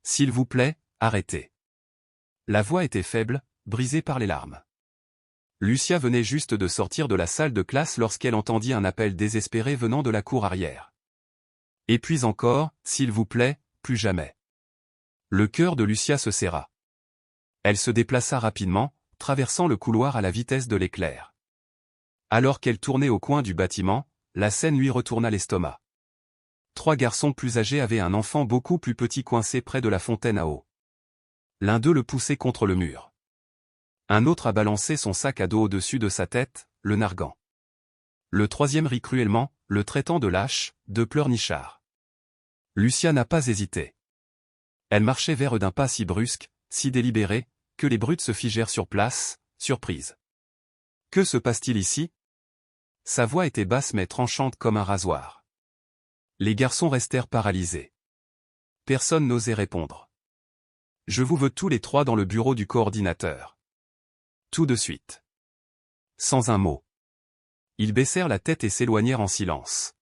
S'il vous plaît, arrêtez. La voix était faible, brisée par les larmes. Lucia venait juste de sortir de la salle de classe lorsqu'elle entendit un appel désespéré venant de la cour arrière. Et puis encore, s'il vous plaît, plus jamais. Le cœur de Lucia se serra. Elle se déplaça rapidement, traversant le couloir à la vitesse de l'éclair. Alors qu'elle tournait au coin du bâtiment, la scène lui retourna l'estomac. 3 garçons plus âgés avaient un enfant beaucoup plus petit coincé près de la fontaine à eau. L'un d'eux le poussait contre le mur. Un autre a balancé son sac à dos au-dessus de sa tête, le narguant. Le troisième rit cruellement, le traitant de lâche, de pleurnichard. Lucia n'a pas hésité. Elle marchait vers eux d'un pas si brusque, si délibéré, que les brutes se figèrent sur place, surprises. Que se passe-t-il ici? Sa voix était basse mais tranchante comme un rasoir. Les garçons restèrent paralysés. Personne n'osait répondre. Je vous veux tous les 3 dans le bureau du coordinateur. Tout de suite. Sans un mot. Ils baissèrent la tête et s'éloignèrent en silence.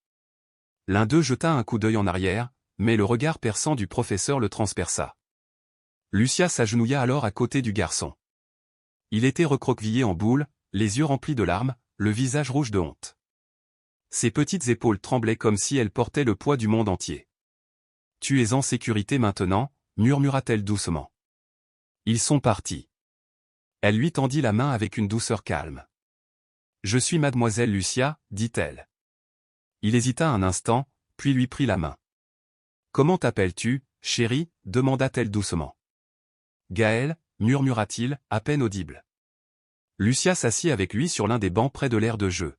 L'un d'eux jeta un coup d'œil en arrière, mais le regard perçant du professeur le transperça. Lucia s'agenouilla alors à côté du garçon. Il était recroquevillé en boule, les yeux remplis de larmes, le visage rouge de honte. Ses petites épaules tremblaient comme si elles portaient le poids du monde entier. « Tu es en sécurité maintenant » murmura-t-elle doucement. Ils sont partis. Elle lui tendit la main avec une douceur calme. « Je suis mademoiselle Lucia, dit-elle. » Il hésita un instant, puis lui prit la main. « Comment t'appelles-tu, chérie » demanda-t-elle doucement. « Gaël » murmura-t-il, à peine audible. Lucia s'assit avec lui sur l'un des bancs près de l'aire de jeu.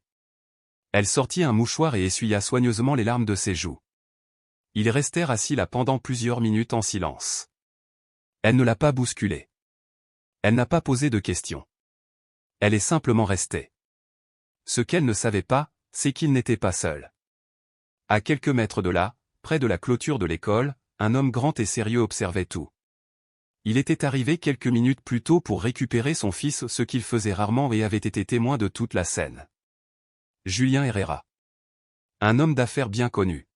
Elle sortit un mouchoir et essuya soigneusement les larmes de ses joues. Ils restèrent assis là pendant plusieurs minutes en silence. Elle ne l'a pas bousculé. Elle n'a pas posé de questions. Elle est simplement restée. Ce qu'elle ne savait pas, c'est qu'il n'était pas seul. À quelques mètres de là, près de la clôture de l'école, un homme grand et sérieux observait tout. Il était arrivé quelques minutes plus tôt pour récupérer son fils, ce qu'il faisait rarement et avait été témoin de toute la scène. Julien Herrera. Un homme d'affaires bien connu.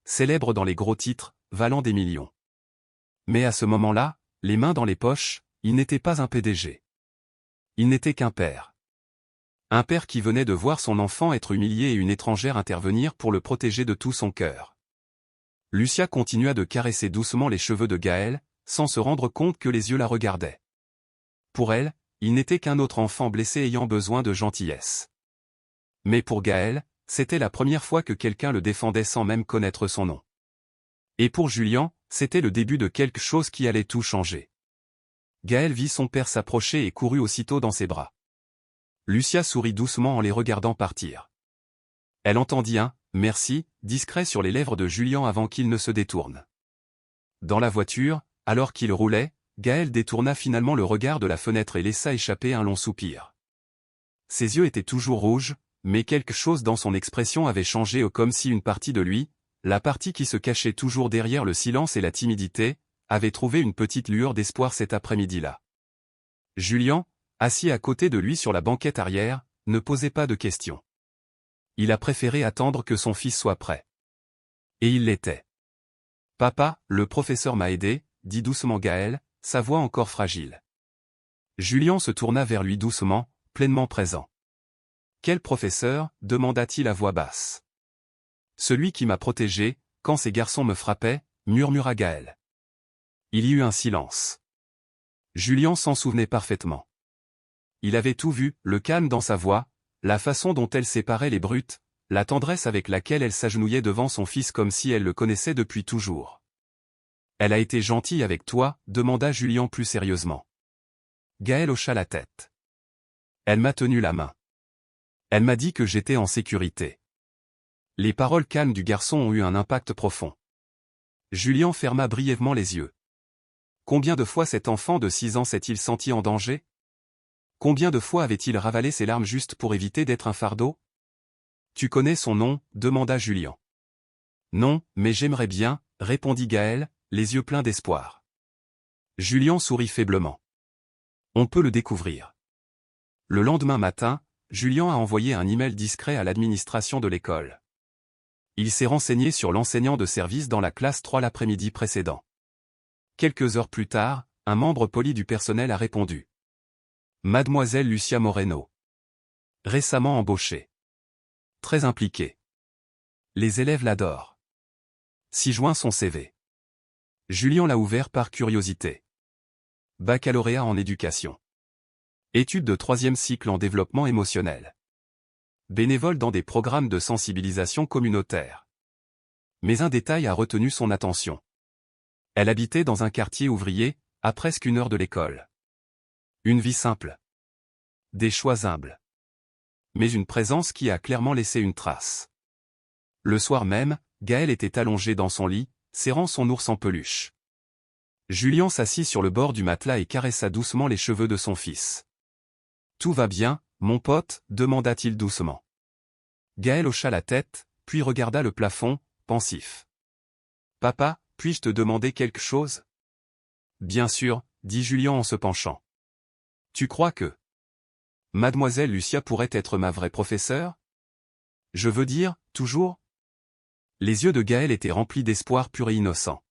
Célèbre dans les gros titres, valant des millions. Mais à ce moment-là, les mains dans les poches, il n'était pas un PDG. Il n'était qu'un père. Un père qui venait de voir son enfant être humilié et une étrangère intervenir pour le protéger de tout son cœur. Lucia continua de caresser doucement les cheveux de Gaël, sans se rendre compte que les yeux la regardaient. Pour elle, il n'était qu'un autre enfant blessé ayant besoin de gentillesse. Mais pour Gaël, c'était la première fois que quelqu'un le défendait sans même connaître son nom. Et pour Julien, c'était le début de quelque chose qui allait tout changer. Gaël vit son père s'approcher et courut aussitôt dans ses bras. Lucia sourit doucement en les regardant partir. Elle entendit un « merci » discret sur les lèvres de Julien avant qu'il ne se détourne. Dans la voiture, alors qu'il roulait, Gaël détourna finalement le regard de la fenêtre et laissa échapper un long soupir. Ses yeux étaient toujours rouges, mais quelque chose dans son expression avait changé comme si une partie de lui, la partie qui se cachait toujours derrière le silence et la timidité, avait trouvé une petite lueur d'espoir cet après-midi-là. Julien, assis à côté de lui sur la banquette arrière, ne posait pas de questions. Il a préféré attendre que son fils soit prêt. Et il l'était. « Papa, le professeur m'a aidé » dit doucement Gaël, sa voix encore fragile. Julien se tourna vers lui doucement, pleinement présent. « Quel professeur » demanda-t-il à voix basse. « Celui qui m'a protégé, quand ces garçons me frappaient » murmura Gaël. Il y eut un silence. Julien s'en souvenait parfaitement. Il avait tout vu, le calme dans sa voix, la façon dont elle séparait les brutes, la tendresse avec laquelle elle s'agenouillait devant son fils comme si elle le connaissait depuis toujours. « Elle a été gentille avec toi » demanda Julien plus sérieusement. Gaël hocha la tête. « Elle m'a tenu la main. Elle m'a dit que j'étais en sécurité. » Les paroles calmes du garçon ont eu un impact profond. Julien ferma brièvement les yeux. Combien de fois cet enfant de 6 ans s'est-il senti en danger? Combien de fois avait-il ravalé ses larmes juste pour éviter d'être un fardeau? « Tu connais son nom » demanda Julien. « Non, mais j'aimerais bien » répondit Gaël, les yeux pleins d'espoir. Julien sourit faiblement. « On peut le découvrir. » Le lendemain matin, Julien a envoyé un email discret à l'administration de l'école. Il s'est renseigné sur l'enseignant de service dans la classe 3 l'après-midi précédent. Quelques heures plus tard, un membre poli du personnel a répondu. Mademoiselle Lucia Moreno. Récemment embauchée. Très impliquée. Les élèves l'adorent. 6 juin son CV. Julien l'a ouvert par curiosité. Baccalauréat en éducation. Études de 3e cycle en développement émotionnel. Bénévole dans des programmes de sensibilisation communautaire. Mais un détail a retenu son attention. Elle habitait dans un quartier ouvrier, à presque 1 heure de l'école. Une vie simple. Des choix humbles. Mais une présence qui a clairement laissé une trace. Le soir même, Gaël était allongé dans son lit, serrant son ours en peluche. Julien s'assit sur le bord du matelas et caressa doucement les cheveux de son fils. « Tout va bien, mon pote ?» demanda-t-il doucement. Gaël hocha la tête, puis regarda le plafond, pensif. « Papa, puis-je te demander quelque chose ?»« Bien sûr, » dit Julien en se penchant. « Tu crois que Mademoiselle Lucia pourrait être ma vraie professeure ? Je veux dire, toujours ?» Les yeux de Gaël étaient remplis d'espoir pur et innocent.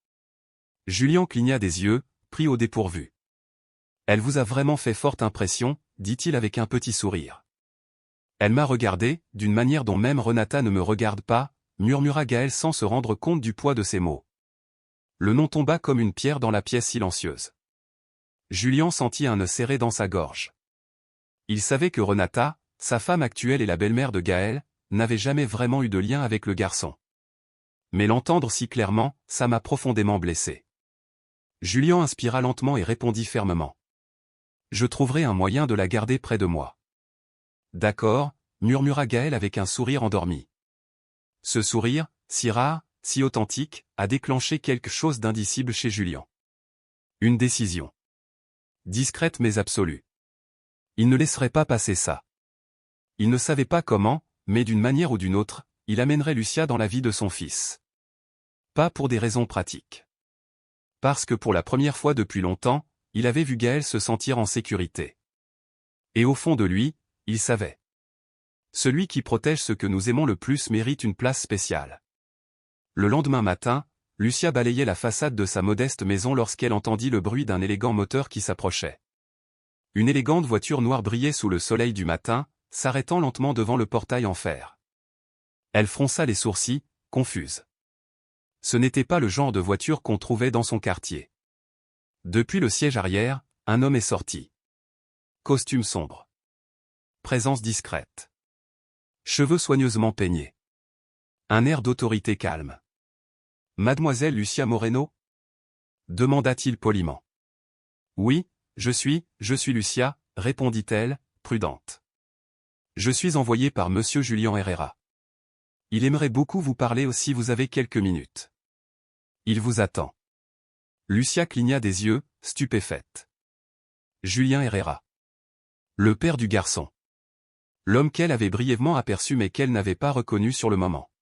Julien cligna des yeux, pris au dépourvu. « Elle vous a vraiment fait forte impression ?» dit-il avec un petit sourire. « Elle m'a regardé, d'une manière dont même Renata ne me regarde pas », murmura Gaël sans se rendre compte du poids de ses mots. Le nom tomba comme une pierre dans la pièce silencieuse. Julien sentit un nœud serré dans sa gorge. Il savait que Renata, sa femme actuelle et la belle-mère de Gaël, n'avaient jamais vraiment eu de lien avec le garçon. Mais l'entendre si clairement, ça m'a profondément blessé. Julien inspira lentement et répondit fermement. « Je trouverai un moyen de la garder près de moi. »« D'accord, » murmura Gaël avec un sourire endormi. Ce sourire, si rare, si authentique, a déclenché quelque chose d'indicible chez Julien. Une décision. Discrète mais absolue. Il ne laisserait pas passer ça. Il ne savait pas comment, mais d'une manière ou d'une autre, il amènerait Lucia dans la vie de son fils. Pas pour des raisons pratiques. Parce que pour la première fois depuis longtemps, il avait vu Gaël se sentir en sécurité. Et au fond de lui, il savait. Celui qui protège ce que nous aimons le plus mérite une place spéciale. Le lendemain matin, Lucia balayait la façade de sa modeste maison lorsqu'elle entendit le bruit d'un élégant moteur qui s'approchait. Une élégante voiture noire brillait sous le soleil du matin, s'arrêtant lentement devant le portail en fer. Elle fronça les sourcils, confuse. Ce n'était pas le genre de voiture qu'on trouvait dans son quartier. Depuis le siège arrière, un homme est sorti. Costume sombre. Présence discrète. Cheveux soigneusement peignés. Un air d'autorité calme. « Mademoiselle Lucia Moreno ?» demanda-t-il poliment. « Oui, je suis Lucia, » répondit-elle, prudente. « Je suis envoyée par monsieur Julien Herrera. Il aimerait beaucoup vous parler si vous avez quelques minutes. Il vous attend. » Lucia cligna des yeux, stupéfaite. Julien Herrera. Le père du garçon. L'homme qu'elle avait brièvement aperçu mais qu'elle n'avait pas reconnu sur le moment.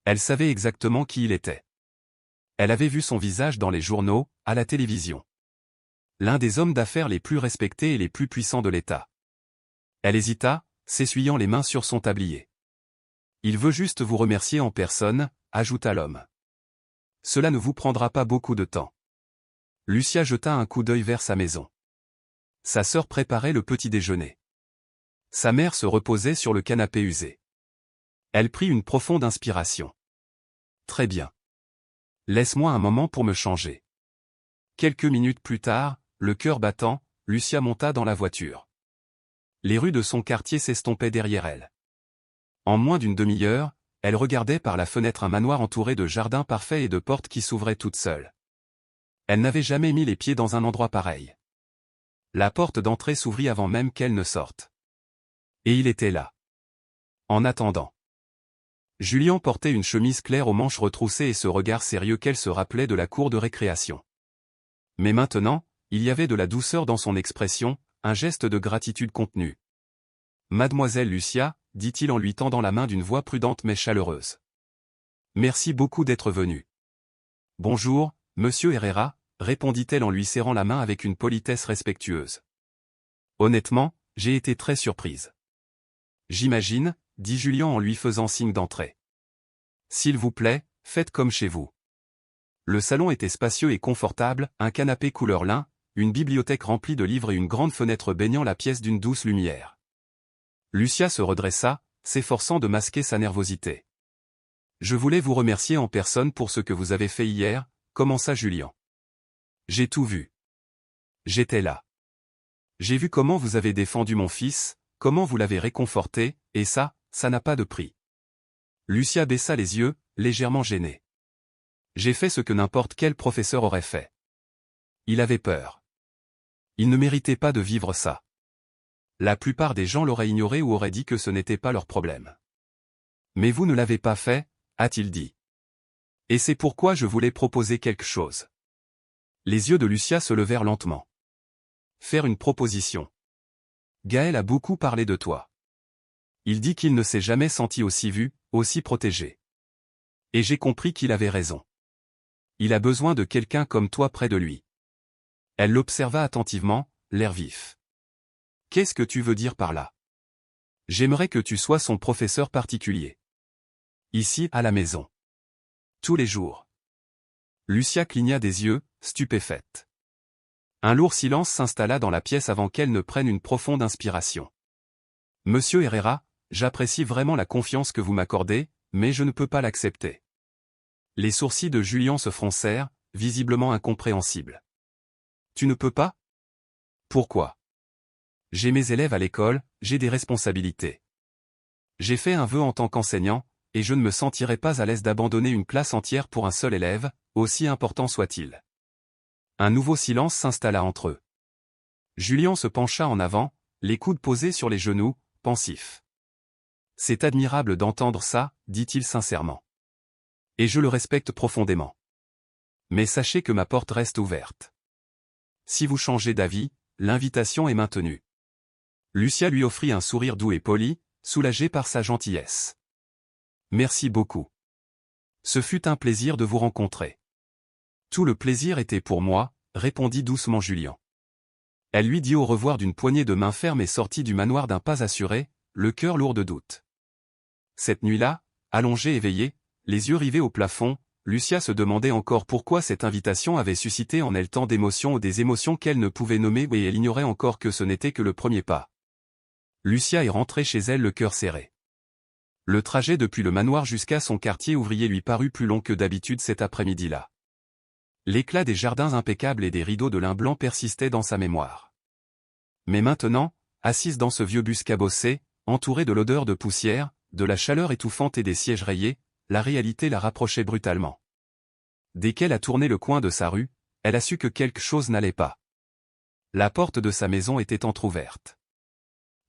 Elle savait exactement qui il était. Elle avait vu son visage dans les journaux, à la télévision. L'un des hommes d'affaires les plus respectés et les plus puissants de l'État. Elle hésita, s'essuyant les mains sur son tablier. « Il veut juste vous remercier en personne », ajouta l'homme. « Cela ne vous prendra pas beaucoup de temps. » Lucia jeta un coup d'œil vers sa maison. Sa sœur préparait le petit déjeuner. Sa mère se reposait sur le canapé usé. Elle prit une profonde inspiration. « Très bien. Laisse-moi un moment pour me changer. » Quelques minutes plus tard, le cœur battant, Lucia monta dans la voiture. Les rues de son quartier s'estompaient derrière elle. En moins d'une demi-heure, elle regardait par la fenêtre un manoir entouré de jardins parfaits et de portes qui s'ouvraient toutes seules. Elle n'avait jamais mis les pieds dans un endroit pareil. La porte d'entrée s'ouvrit avant même qu'elle ne sorte. Et il était là. En attendant. Julien portait une chemise claire aux manches retroussées et ce regard sérieux qu'elle se rappelait de la cour de récréation. Mais maintenant, il y avait de la douceur dans son expression, un geste de gratitude contenu. « Mademoiselle Lucia », dit-il en lui tendant la main d'une voix prudente mais chaleureuse. « Merci beaucoup d'être venue. »« Bonjour, monsieur Herrera », répondit-elle en lui serrant la main avec une politesse respectueuse. « Honnêtement, j'ai été très surprise. »« J'imagine », dit Julien en lui faisant signe d'entrer. « S'il vous plaît, faites comme chez vous. » Le salon était spacieux et confortable, un canapé couleur lin, une bibliothèque remplie de livres et une grande fenêtre baignant la pièce d'une douce lumière. Lucia se redressa, s'efforçant de masquer sa nervosité. « Je voulais vous remercier en personne pour ce que vous avez fait hier », commença Julien. « J'ai tout vu. J'étais là. J'ai vu comment vous avez défendu mon fils, comment vous l'avez réconforté, et ça n'a pas de prix. » Lucia baissa les yeux, légèrement gênée. « J'ai fait ce que n'importe quel professeur aurait fait. Il avait peur. Il ne méritait pas de vivre ça. La plupart des gens l'auraient ignoré ou auraient dit que ce n'était pas leur problème. Mais vous ne l'avez pas fait, a-t-il dit. Et c'est pourquoi je voulais proposer quelque chose. » Les yeux de Lucia se levèrent lentement. « Faire une proposition. Gaël a beaucoup parlé de toi. Il dit qu'il ne s'est jamais senti aussi vu, aussi protégé. Et j'ai compris qu'il avait raison. Il a besoin de quelqu'un comme toi près de lui. » Elle l'observa attentivement, l'air vif. « Qu'est-ce que tu veux dire par là? » « J'aimerais que tu sois son professeur particulier. Ici, à la maison. Tous les jours. » Lucia cligna des yeux, stupéfaite. Un lourd silence s'installa dans la pièce avant qu'elle ne prenne une profonde inspiration. « Monsieur Herrera, j'apprécie vraiment la confiance que vous m'accordez, mais je ne peux pas l'accepter. » Les sourcils de Julien se froncèrent, visiblement incompréhensibles. « Tu ne peux pas? Pourquoi? J'ai mes élèves à l'école, j'ai des responsabilités. J'ai fait un vœu en tant qu'enseignant, et je ne me sentirais pas à l'aise d'abandonner une classe entière pour un seul élève, aussi important soit-il. » Un nouveau silence s'installa entre eux. Julien se pencha en avant, les coudes posés sur les genoux, pensif. « C'est admirable d'entendre ça, dit-il sincèrement. Et je le respecte profondément. Mais sachez que ma porte reste ouverte. Si vous changez d'avis, l'invitation est maintenue. » Lucia lui offrit un sourire doux et poli, soulagé par sa gentillesse. « Merci beaucoup. Ce fut un plaisir de vous rencontrer. » « Tout le plaisir était pour moi, » répondit doucement Julien. Elle lui dit au revoir d'une poignée de main ferme et sortit du manoir d'un pas assuré, le cœur lourd de doute. Cette nuit-là, allongée éveillée, les yeux rivés au plafond, Lucia se demandait encore pourquoi cette invitation avait suscité en elle tant d'émotions ou des émotions qu'elle ne pouvait nommer, et elle ignorait encore que ce n'était que le premier pas. Lucia est rentrée chez elle le cœur serré. Le trajet depuis le manoir jusqu'à son quartier ouvrier lui parut plus long que d'habitude cet après-midi-là. L'éclat des jardins impeccables et des rideaux de lin blanc persistait dans sa mémoire. Mais maintenant, assise dans ce vieux bus cabossé, entourée de l'odeur de poussière, de la chaleur étouffante et des sièges rayés, la réalité la rapprochait brutalement. Dès qu'elle a tourné le coin de sa rue, elle a su que quelque chose n'allait pas. La porte de sa maison était entr'ouverte.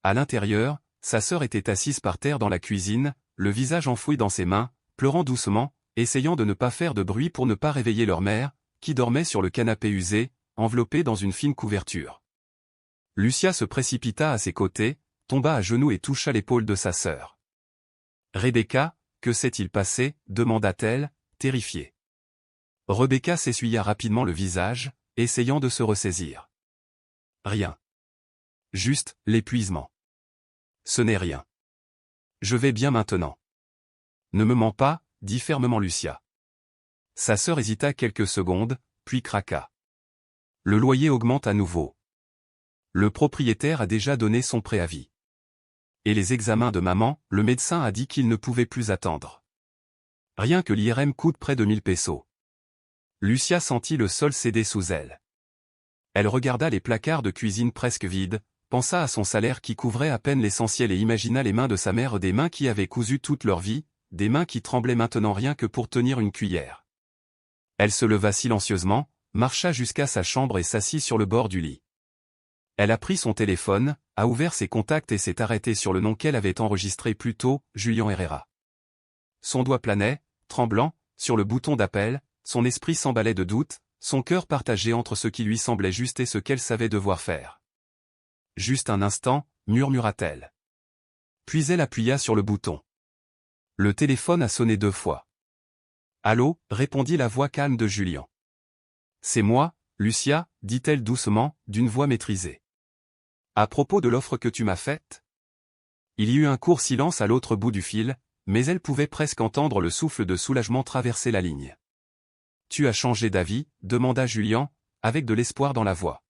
À l'intérieur, sa sœur était assise par terre dans la cuisine, le visage enfoui dans ses mains, pleurant doucement, essayant de ne pas faire de bruit pour ne pas réveiller leur mère, qui dormait sur le canapé usé, enveloppée dans une fine couverture. Lucia se précipita à ses côtés, tomba à genoux et toucha l'épaule de sa sœur. « Rebecca, que s'est-il passé » demanda-t-elle, terrifiée. Rebecca s'essuya rapidement le visage, essayant de se ressaisir. « Rien. Juste, l'épuisement. Ce n'est rien. Je vais bien maintenant. »« Ne me mens pas, » dit fermement Lucia. Sa sœur hésita quelques secondes, puis craqua. « Le loyer augmente à nouveau. Le propriétaire a déjà donné son préavis. Et les examens de maman, le médecin a dit qu'il ne pouvait plus attendre. Rien que l'IRM coûte près de 1000 pesos. » Lucia sentit le sol céder sous elle. Elle regarda les placards de cuisine presque vides, pensa à son salaire qui couvrait à peine l'essentiel et imagina les mains de sa mère, des mains qui avaient cousu toute leur vie, des mains qui tremblaient maintenant rien que pour tenir une cuillère. Elle se leva silencieusement, marcha jusqu'à sa chambre et s'assit sur le bord du lit. Elle a pris son téléphone, a ouvert ses contacts et s'est arrêtée sur le nom qu'elle avait enregistré plus tôt, Julien Herrera. Son doigt planait, tremblant, sur le bouton d'appel, son esprit s'emballait de doute, son cœur partagé entre ce qui lui semblait juste et ce qu'elle savait devoir faire. « Juste un instant » murmura-t-elle. Puis elle appuya sur le bouton. Le téléphone a sonné 2 fois. « Allô » répondit la voix calme de Julien. « C'est moi, Lucia » dit-elle doucement, d'une voix maîtrisée. « À propos de l'offre que tu m'as faite ?» Il y eut un court silence à l'autre bout du fil, mais elle pouvait presque entendre le souffle de soulagement traverser la ligne. tu as changé d'avis, demanda Julien, avec de l'espoir dans la voix.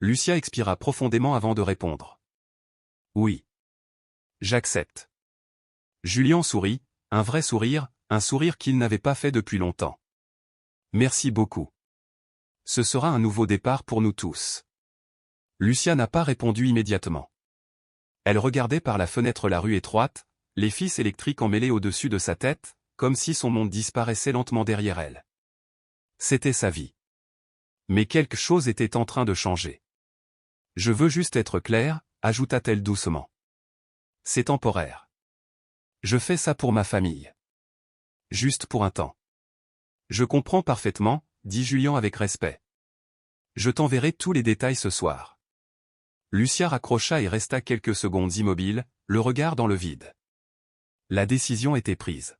Lucia expira profondément avant de répondre. Oui. J'accepte. Julien sourit, un vrai sourire, un sourire qu'il n'avait pas fait depuis longtemps. Merci beaucoup. Ce sera un nouveau départ pour nous tous. Lucia n'a pas répondu immédiatement. Elle regardait par la fenêtre la rue étroite, les fils électriques emmêlés au-dessus de sa tête, comme si son monde disparaissait lentement derrière elle. C'était sa vie. Mais quelque chose était en train de changer. Je veux juste être claire, ajouta-t-elle doucement. C'est temporaire. Je fais ça pour ma famille. Juste pour un temps. Je comprends parfaitement, dit Julien avec respect. Je t'enverrai tous les détails ce soir. Lucia raccrocha et resta quelques secondes immobile, le regard dans le vide. La décision était prise.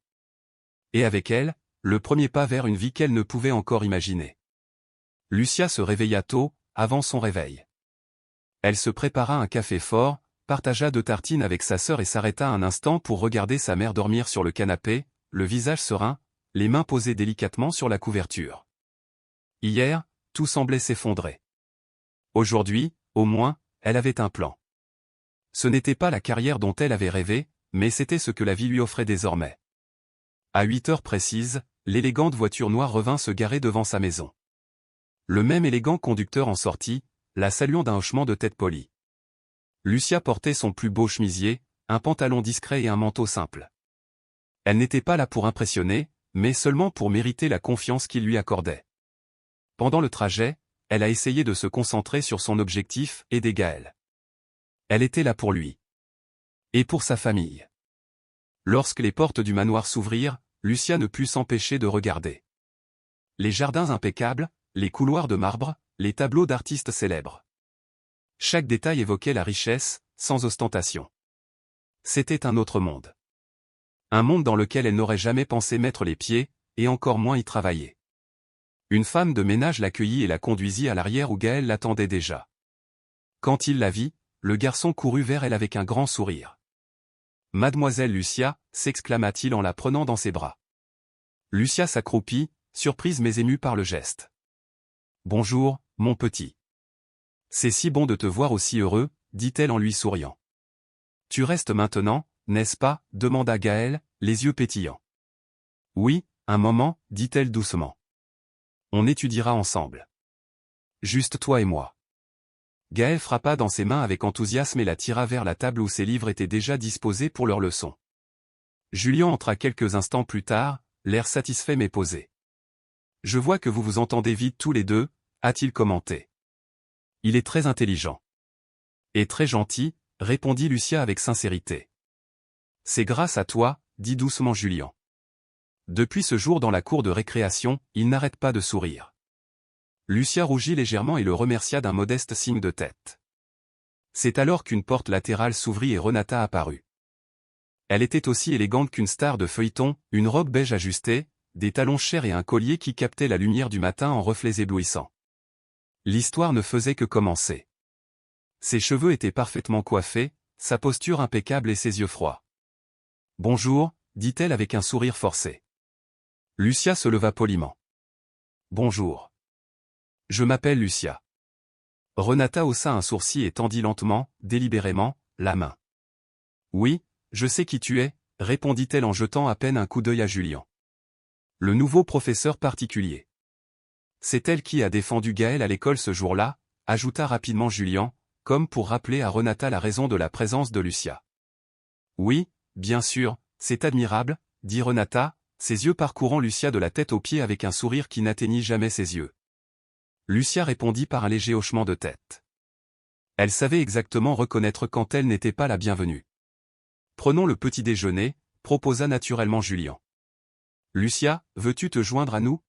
Et avec elle, le premier pas vers une vie qu'elle ne pouvait encore imaginer. Lucia se réveilla tôt, avant son réveil. Elle se prépara un café fort, partagea 2 tartines avec sa sœur et s'arrêta un instant pour regarder sa mère dormir sur le canapé, le visage serein, les mains posées délicatement sur la couverture. Hier, tout semblait s'effondrer. Aujourd'hui, au moins, elle avait un plan. Ce n'était pas la carrière dont elle avait rêvé, mais c'était ce que la vie lui offrait désormais. À 8 heures précises, l'élégante voiture noire revint se garer devant sa maison. Le même élégant conducteur en sortit, la saluant d'un hochement de tête poli. Lucia portait son plus beau chemisier, un pantalon discret et un manteau simple. Elle n'était pas là pour impressionner, mais seulement pour mériter la confiance qu'il lui accordait. Pendant le trajet, elle a essayé de se concentrer sur son objectif, aider Gaël. Elle était là pour lui. Et pour sa famille. Lorsque les portes du manoir s'ouvrirent, Lucia ne put s'empêcher de regarder. Les jardins impeccables, les couloirs de marbre, les tableaux d'artistes célèbres. Chaque détail évoquait la richesse, sans ostentation. C'était un autre monde. Un monde dans lequel elle n'aurait jamais pensé mettre les pieds, et encore moins y travailler. Une femme de ménage l'accueillit et la conduisit à l'arrière où Gaël l'attendait déjà. Quand il la vit, le garçon courut vers elle avec un grand sourire. « Mademoiselle Lucia » s'exclama-t-il en la prenant dans ses bras. Lucia s'accroupit, surprise mais émue par le geste. « Bonjour, mon petit. C'est si bon de te voir aussi heureux, dit-elle en lui souriant. « Tu restes maintenant, n'est-ce pas » demanda Gaël, les yeux pétillants. « Oui, un moment, dit-elle doucement. On étudiera ensemble. Juste toi et moi. » Gaël frappa dans ses mains avec enthousiasme et la tira vers la table où ses livres étaient déjà disposés pour leur leçon. Julien entra quelques instants plus tard, l'air satisfait mais posé. « Je vois que vous vous entendez vite tous les deux » a-t-il commenté. « Il est très intelligent. »« Et très gentil » répondit Lucia avec sincérité. « C'est grâce à toi » dit doucement Julien. Depuis ce jour dans la cour de récréation, il n'arrête pas de sourire. Lucia rougit légèrement et le remercia d'un modeste signe de tête. C'est alors qu'une porte latérale s'ouvrit et Renata apparut. Elle était aussi élégante qu'une star de feuilleton, une robe beige ajustée, des talons chers et un collier qui captait la lumière du matin en reflets éblouissants. L'histoire ne faisait que commencer. Ses cheveux étaient parfaitement coiffés, sa posture impeccable et ses yeux froids. « Bonjour » dit-elle avec un sourire forcé. Lucia se leva poliment. « Bonjour. Je m'appelle Lucia. » Renata haussa un sourcil et tendit lentement, délibérément, la main. « Oui, je sais qui tu es » répondit-elle en jetant à peine un coup d'œil à Julien. « Le nouveau professeur particulier. » C'est elle qui a défendu Gaël à l'école ce jour-là, ajouta rapidement Julien, comme pour rappeler à Renata la raison de la présence de Lucia. « Oui, bien sûr, c'est admirable, » dit Renata, ses yeux parcourant Lucia de la tête aux pieds avec un sourire qui n'atteignit jamais ses yeux. Lucia répondit par un léger hochement de tête. Elle savait exactement reconnaître quand elle n'était pas la bienvenue. « Prenons le petit déjeuner » proposa naturellement Julien. « Lucia, veux-tu te joindre à nous ?»«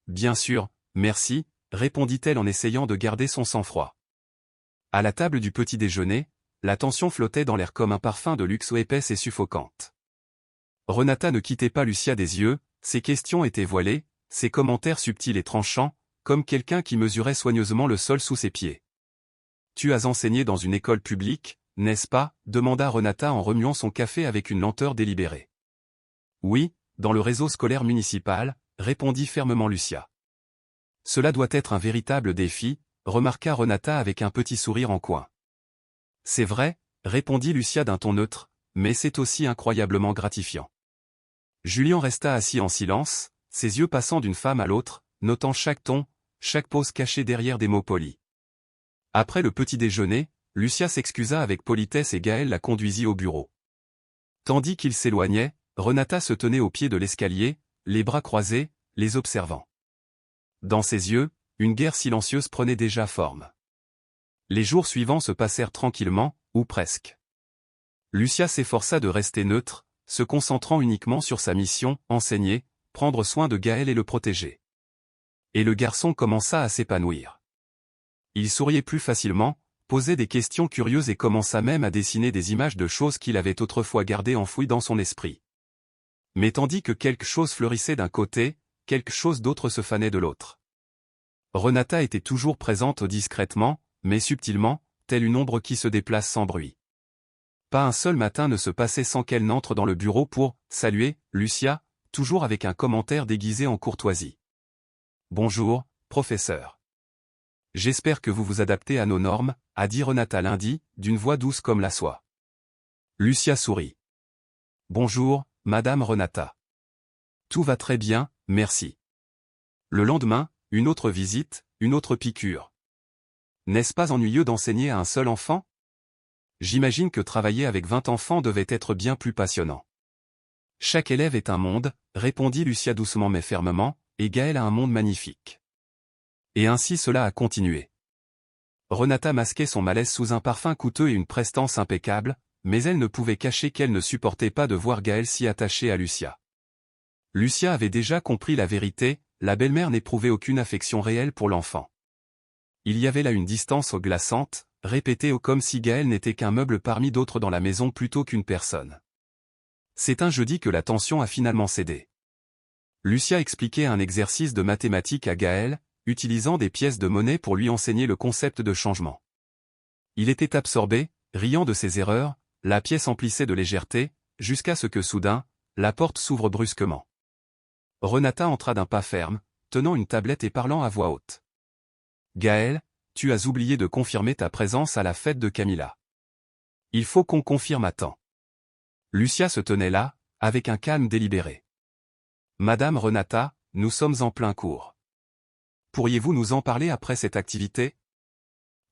Bien sûr, merci » répondit-elle en essayant de garder son sang-froid. À la table du petit déjeuner, la tension flottait dans l'air comme un parfum de luxe épaisse et suffocante. Renata ne quittait pas Lucia des yeux, ses questions étaient voilées, ses commentaires subtils et tranchants, comme quelqu'un qui mesurait soigneusement le sol sous ses pieds. « Tu as enseigné dans une école publique, n'est-ce pas » demanda Renata en remuant son café avec une lenteur délibérée. « Oui, dans le réseau scolaire municipal » répondit fermement Lucia. Cela doit être un véritable défi, remarqua Renata avec un petit sourire en coin. C'est vrai, répondit Lucia d'un ton neutre, mais c'est aussi incroyablement gratifiant. Julien resta assis en silence, ses yeux passant d'une femme à l'autre, notant chaque ton, chaque pause cachée derrière des mots polis. Après le petit déjeuner, Lucia s'excusa avec politesse et Gaël la conduisit au bureau. Tandis qu'il s'éloignait, Renata se tenait au pied de l'escalier, les bras croisés, les observant. Dans ses yeux, une guerre silencieuse prenait déjà forme. Les jours suivants se passèrent tranquillement, ou presque. Lucia s'efforça de rester neutre, se concentrant uniquement sur sa mission, enseigner, prendre soin de Gaël et le protéger. Et le garçon commença à s'épanouir. Il souriait plus facilement, posait des questions curieuses et commença même à dessiner des images de choses qu'il avait autrefois gardées enfouies dans son esprit. Mais tandis que quelque chose fleurissait d'un côté, quelque chose d'autre se fanait de l'autre. Renata était toujours présente discrètement, mais subtilement, telle une ombre qui se déplace sans bruit. Pas un seul matin ne se passait sans qu'elle n'entre dans le bureau pour saluer Lucia, toujours avec un commentaire déguisé en courtoisie. « Bonjour, professeur. J'espère que vous vous adaptez à nos normes, a dit Renata lundi, d'une voix douce comme la soie. Lucia sourit. « Bonjour, Madame Renata. Tout va très bien, merci. » Le lendemain, une autre visite, une autre piqûre. N'est-ce pas ennuyeux d'enseigner à un seul enfant? J'imagine que travailler avec 20 enfants devait être bien plus passionnant. Chaque élève est un monde, répondit Lucia doucement mais fermement, et Gaël a un monde magnifique. Et ainsi cela a continué. Renata masquait son malaise sous un parfum coûteux et une prestance impeccable, mais elle ne pouvait cacher qu'elle ne supportait pas de voir Gaël si attaché à Lucia. Lucia avait déjà compris la vérité, la belle-mère n'éprouvait aucune affection réelle pour l'enfant. Il y avait là une distance glaçante, répétée comme si Gaël n'était qu'un meuble parmi d'autres dans la maison plutôt qu'une personne. C'est un jeudi que la tension a finalement cédé. Lucia expliquait un exercice de mathématiques à Gaël, utilisant des pièces de monnaie pour lui enseigner le concept de changement. Il était absorbé, riant de ses erreurs, la pièce emplissait de légèreté, jusqu'à ce que soudain, la porte s'ouvre brusquement. Renata entra d'un pas ferme, tenant une tablette et parlant à voix haute. « Gaël, tu as oublié de confirmer ta présence à la fête de Camilla. Il faut qu'on confirme à temps. » Lucia se tenait là, avec un calme délibéré. « Madame Renata, nous sommes en plein cours. Pourriez-vous nous en parler après cette activité ?»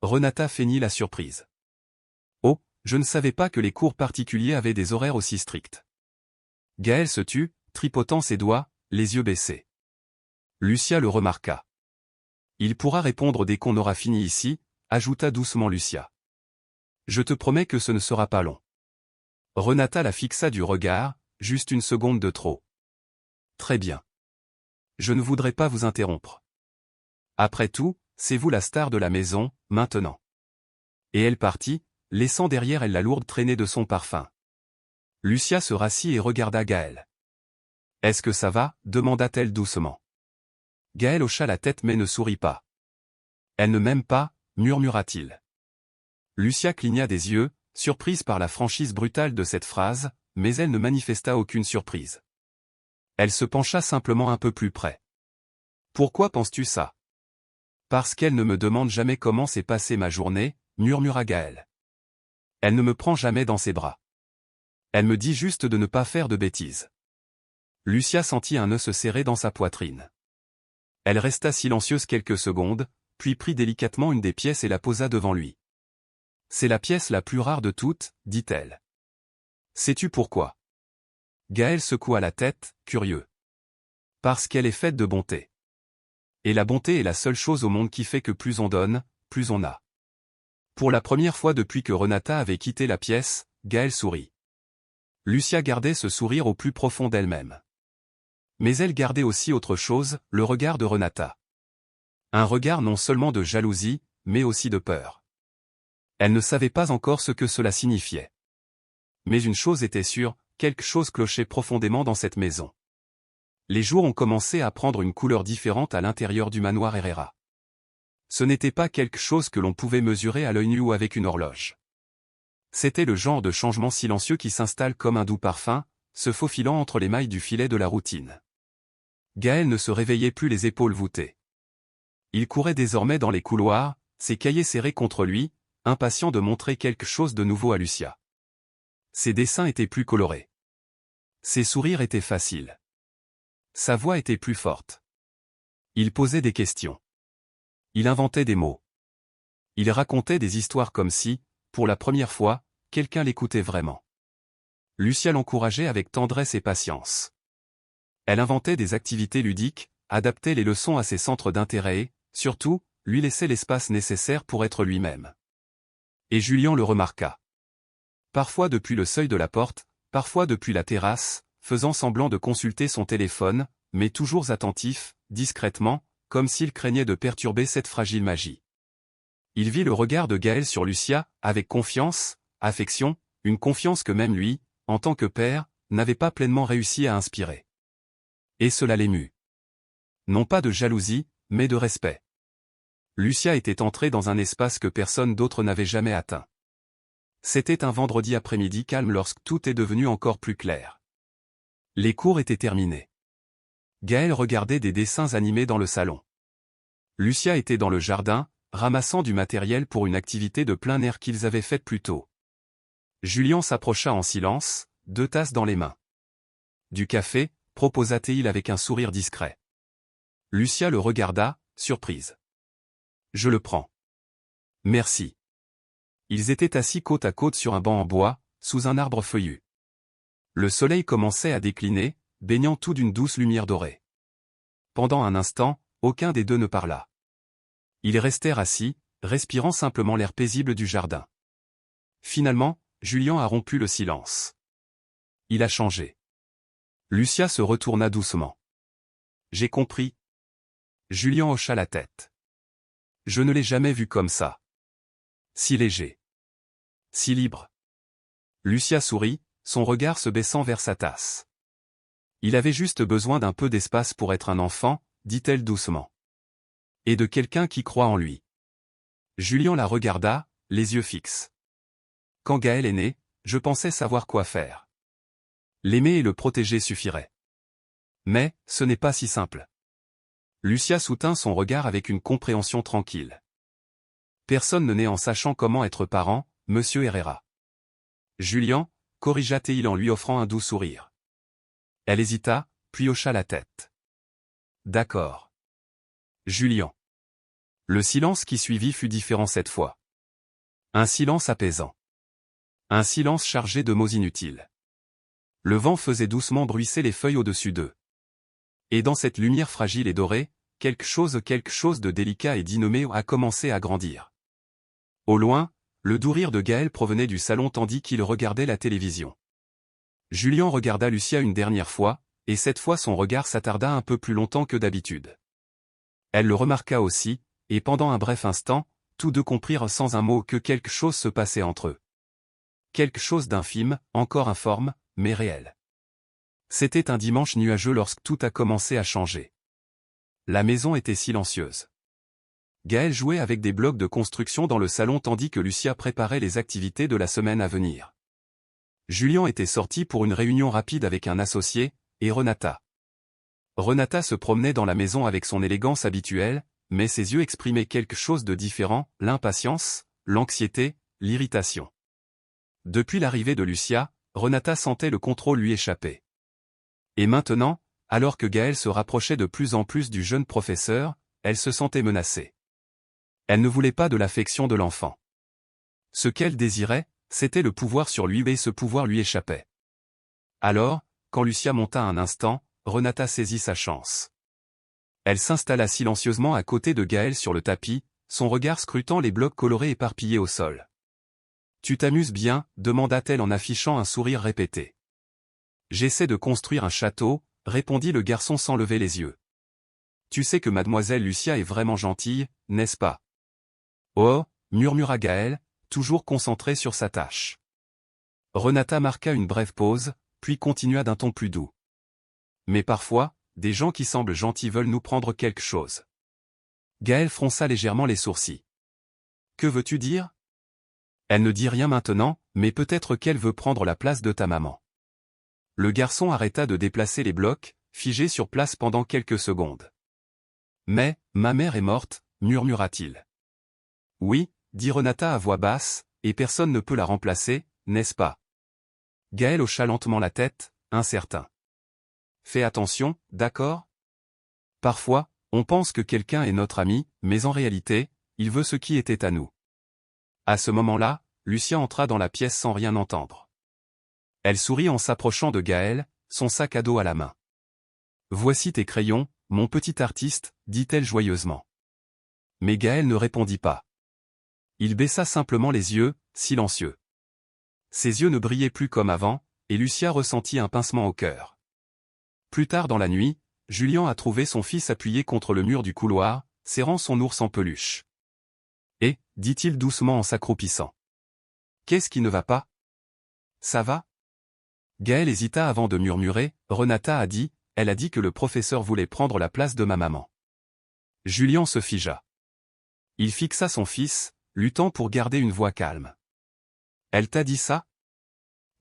Renata feignit la surprise. « Oh, je ne savais pas que les cours particuliers avaient des horaires aussi stricts. » Gaël se tut, tripotant ses doigts, les yeux baissés. Lucia le remarqua. « Il pourra répondre dès qu'on aura fini ici, » ajouta doucement Lucia. « Je te promets que ce ne sera pas long. » Renata la fixa du regard, juste une seconde de trop. « Très bien. Je ne voudrais pas vous interrompre. Après tout, c'est vous la star de la maison, maintenant. » Et elle partit, laissant derrière elle la lourde traînée de son parfum. Lucia se rassit et regarda Gaël. « Est-ce que ça va ?» demanda-t-elle doucement. Gaël hocha la tête mais ne sourit pas. « Elle ne m'aime pas » murmura-t-il. Lucia cligna des yeux, surprise par la franchise brutale de cette phrase, mais elle ne manifesta aucune surprise. Elle se pencha simplement un peu plus près. « Pourquoi penses-tu ça ?»« Parce qu'elle ne me demande jamais comment s'est passée ma journée, » murmura Gaël. « Elle ne me prend jamais dans ses bras. Elle me dit juste de ne pas faire de bêtises. » Lucia sentit un nœud se serrer dans sa poitrine. Elle resta silencieuse quelques secondes, puis prit délicatement une des pièces et la posa devant lui. « C'est la pièce la plus rare de toutes, dit-elle. Sais-tu pourquoi ?» Gaël secoua la tête, curieux. « Parce qu'elle est faite de bonté. Et la bonté est la seule chose au monde qui fait que plus on donne, plus on a. » Pour la première fois depuis que Renata avait quitté la pièce, Gaël sourit. Lucia gardait ce sourire au plus profond d'elle-même. Mais elle gardait aussi autre chose, le regard de Renata. Un regard non seulement de jalousie, mais aussi de peur. Elle ne savait pas encore ce que cela signifiait. Mais une chose était sûre, quelque chose clochait profondément dans cette maison. Les jours ont commencé à prendre une couleur différente à l'intérieur du manoir Herrera. Ce n'était pas quelque chose que l'on pouvait mesurer à l'œil nu ou avec une horloge. C'était le genre de changement silencieux qui s'installe comme un doux parfum, se faufilant entre les mailles du filet de la routine. Gaël ne se réveillait plus les épaules voûtées. Il courait désormais dans les couloirs, ses cahiers serrés contre lui, impatient de montrer quelque chose de nouveau à Lucia. Ses dessins étaient plus colorés. Ses sourires étaient faciles. Sa voix était plus forte. Il posait des questions. Il inventait des mots. Il racontait des histoires comme si, pour la première fois, quelqu'un l'écoutait vraiment. Lucia l'encourageait avec tendresse et patience. Elle inventait des activités ludiques, adaptait les leçons à ses centres d'intérêt et, surtout, lui laissait l'espace nécessaire pour être lui-même. Et Julien le remarqua. Parfois depuis le seuil de la porte, parfois depuis la terrasse, faisant semblant de consulter son téléphone, mais toujours attentif, discrètement, comme s'il craignait de perturber cette fragile magie. Il vit le regard de Gaël sur Lucia, avec confiance, affection, une confiance que même lui, en tant que père, n'avait pas pleinement réussi à inspirer. Et cela l'émut. Non pas de jalousie, mais de respect. Lucia était entrée dans un espace que personne d'autre n'avait jamais atteint. C'était un vendredi après-midi calme lorsque tout est devenu encore plus clair. Les cours étaient terminés. Gaël regardait des dessins animés dans le salon. Lucia était dans le jardin, ramassant du matériel pour une activité de plein air qu'ils avaient faite plus tôt. Julien s'approcha en silence, 2 tasses dans les mains. Du café, proposa-t-il avec un sourire discret. Lucia le regarda, surprise. Je le prends. Merci. Ils étaient assis côte à côte sur un banc en bois, sous un arbre feuillu. Le soleil commençait à décliner, baignant tout d'une douce lumière dorée. Pendant un instant, aucun des deux ne parla. Ils restèrent assis, respirant simplement l'air paisible du jardin. Finalement, Julien a rompu le silence. Il a changé. Lucia se retourna doucement. J'ai compris. Julien hocha la tête. Je ne l'ai jamais vu comme ça. Si léger. Si libre. Lucia sourit, son regard se baissant vers sa tasse. Il avait juste besoin d'un peu d'espace pour être un enfant, dit-elle doucement. Et de quelqu'un qui croit en lui. Julien la regarda, les yeux fixes. Quand Gaël est né, je pensais savoir quoi faire. L'aimer et le protéger suffirait. Mais, ce n'est pas si simple. Lucia soutint son regard avec une compréhension tranquille. Personne ne naît en sachant comment être parent, monsieur Herrera. Julien, corrigea-t-il en lui offrant un doux sourire. Elle hésita, puis hocha la tête. D'accord. Julien. Le silence qui suivit fut différent cette fois. Un silence apaisant. Un silence chargé de mots inutiles. Le vent faisait doucement bruisser les feuilles au-dessus d'eux. Et dans cette lumière fragile et dorée, quelque chose de délicat et d'innommé a commencé à grandir. Au loin, le doux rire de Gaël provenait du salon tandis qu'il regardait la télévision. Julien regarda Lucia une dernière fois, et cette fois son regard s'attarda un peu plus longtemps que d'habitude. Elle le remarqua aussi, et pendant un bref instant, tous deux comprirent sans un mot que quelque chose se passait entre eux. Quelque chose d'infime, encore informe, mais réel. C'était un dimanche nuageux lorsque tout a commencé à changer. La maison était silencieuse. Gaël jouait avec des blocs de construction dans le salon tandis que Lucia préparait les activités de la semaine à venir. Julien était sorti pour une réunion rapide avec un associé, et Renata. Renata se promenait dans la maison avec son élégance habituelle, mais ses yeux exprimaient quelque chose de différent, l'impatience, l'anxiété, l'irritation. Depuis l'arrivée de Lucia, Renata sentait le contrôle lui échapper. Et maintenant, alors que Gaël se rapprochait de plus en plus du jeune professeur, elle se sentait menacée. Elle ne voulait pas de l'affection de l'enfant. Ce qu'elle désirait, c'était le pouvoir sur lui et ce pouvoir lui échappait. Alors, quand Lucia monta un instant, Renata saisit sa chance. Elle s'installa silencieusement à côté de Gaël sur le tapis, son regard scrutant les blocs colorés éparpillés au sol. « Tu t'amuses bien ?» demanda-t-elle en affichant un sourire répété. « J'essaie de construire un château », répondit le garçon sans lever les yeux. « Tu sais que mademoiselle Lucia est vraiment gentille, n'est-ce pas ?»« Oh » murmura Gaël, toujours concentré sur sa tâche. Renata marqua une brève pause, puis continua d'un ton plus doux. « Mais parfois, des gens qui semblent gentils veulent nous prendre quelque chose. » Gaël fronça légèrement les sourcils. « Que veux-tu dire ? » Elle ne dit rien maintenant, mais peut-être qu'elle veut prendre la place de ta maman. Le garçon arrêta de déplacer les blocs, figé sur place pendant quelques secondes. Mais, ma mère est morte, murmura-t-il. Oui, dit Renata à voix basse, et personne ne peut la remplacer, n'est-ce pas? Gaël hocha lentement la tête, incertain. Fais attention, d'accord? Parfois, on pense que quelqu'un est notre ami, mais en réalité, il veut ce qui était à nous. À ce moment-là, Lucien entra dans la pièce sans rien entendre. Elle sourit en s'approchant de Gaël, son sac à dos à la main. Voici tes crayons, mon petit artiste, dit-elle joyeusement. Mais Gaël ne répondit pas. Il baissa simplement les yeux, silencieux. Ses yeux ne brillaient plus comme avant, et Lucia ressentit un pincement au cœur. Plus tard dans la nuit, Julien a trouvé son fils appuyé contre le mur du couloir, serrant son ours en peluche. Et, dit-il doucement en s'accroupissant. Qu'est-ce qui ne va pas? Ça va? Gaël hésita avant de murmurer, Renata a dit, elle a dit que le professeur voulait prendre la place de ma maman. Julien se figea. Il fixa son fils, luttant pour garder une voix calme. Elle t'a dit ça?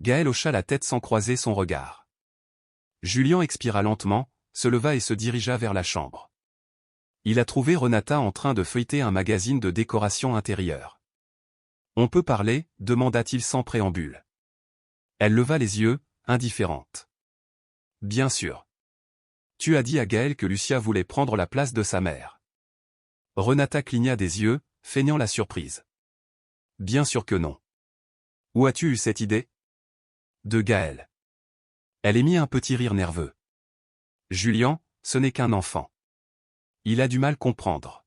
Gaël hocha la tête sans croiser son regard. Julien expira lentement, se leva et se dirigea vers la chambre. Il a trouvé Renata en train de feuilleter un magazine de décoration intérieure. On peut parler, demanda-t-il sans préambule. Elle leva les yeux, indifférente. Bien sûr. Tu as dit à Gaël que Lucia voulait prendre la place de sa mère. Renata cligna des yeux, feignant la surprise. Bien sûr que non. Où as-tu eu cette idée? De Gaël. Elle émit un petit rire nerveux. Julien, ce n'est qu'un enfant. Il a du mal à comprendre.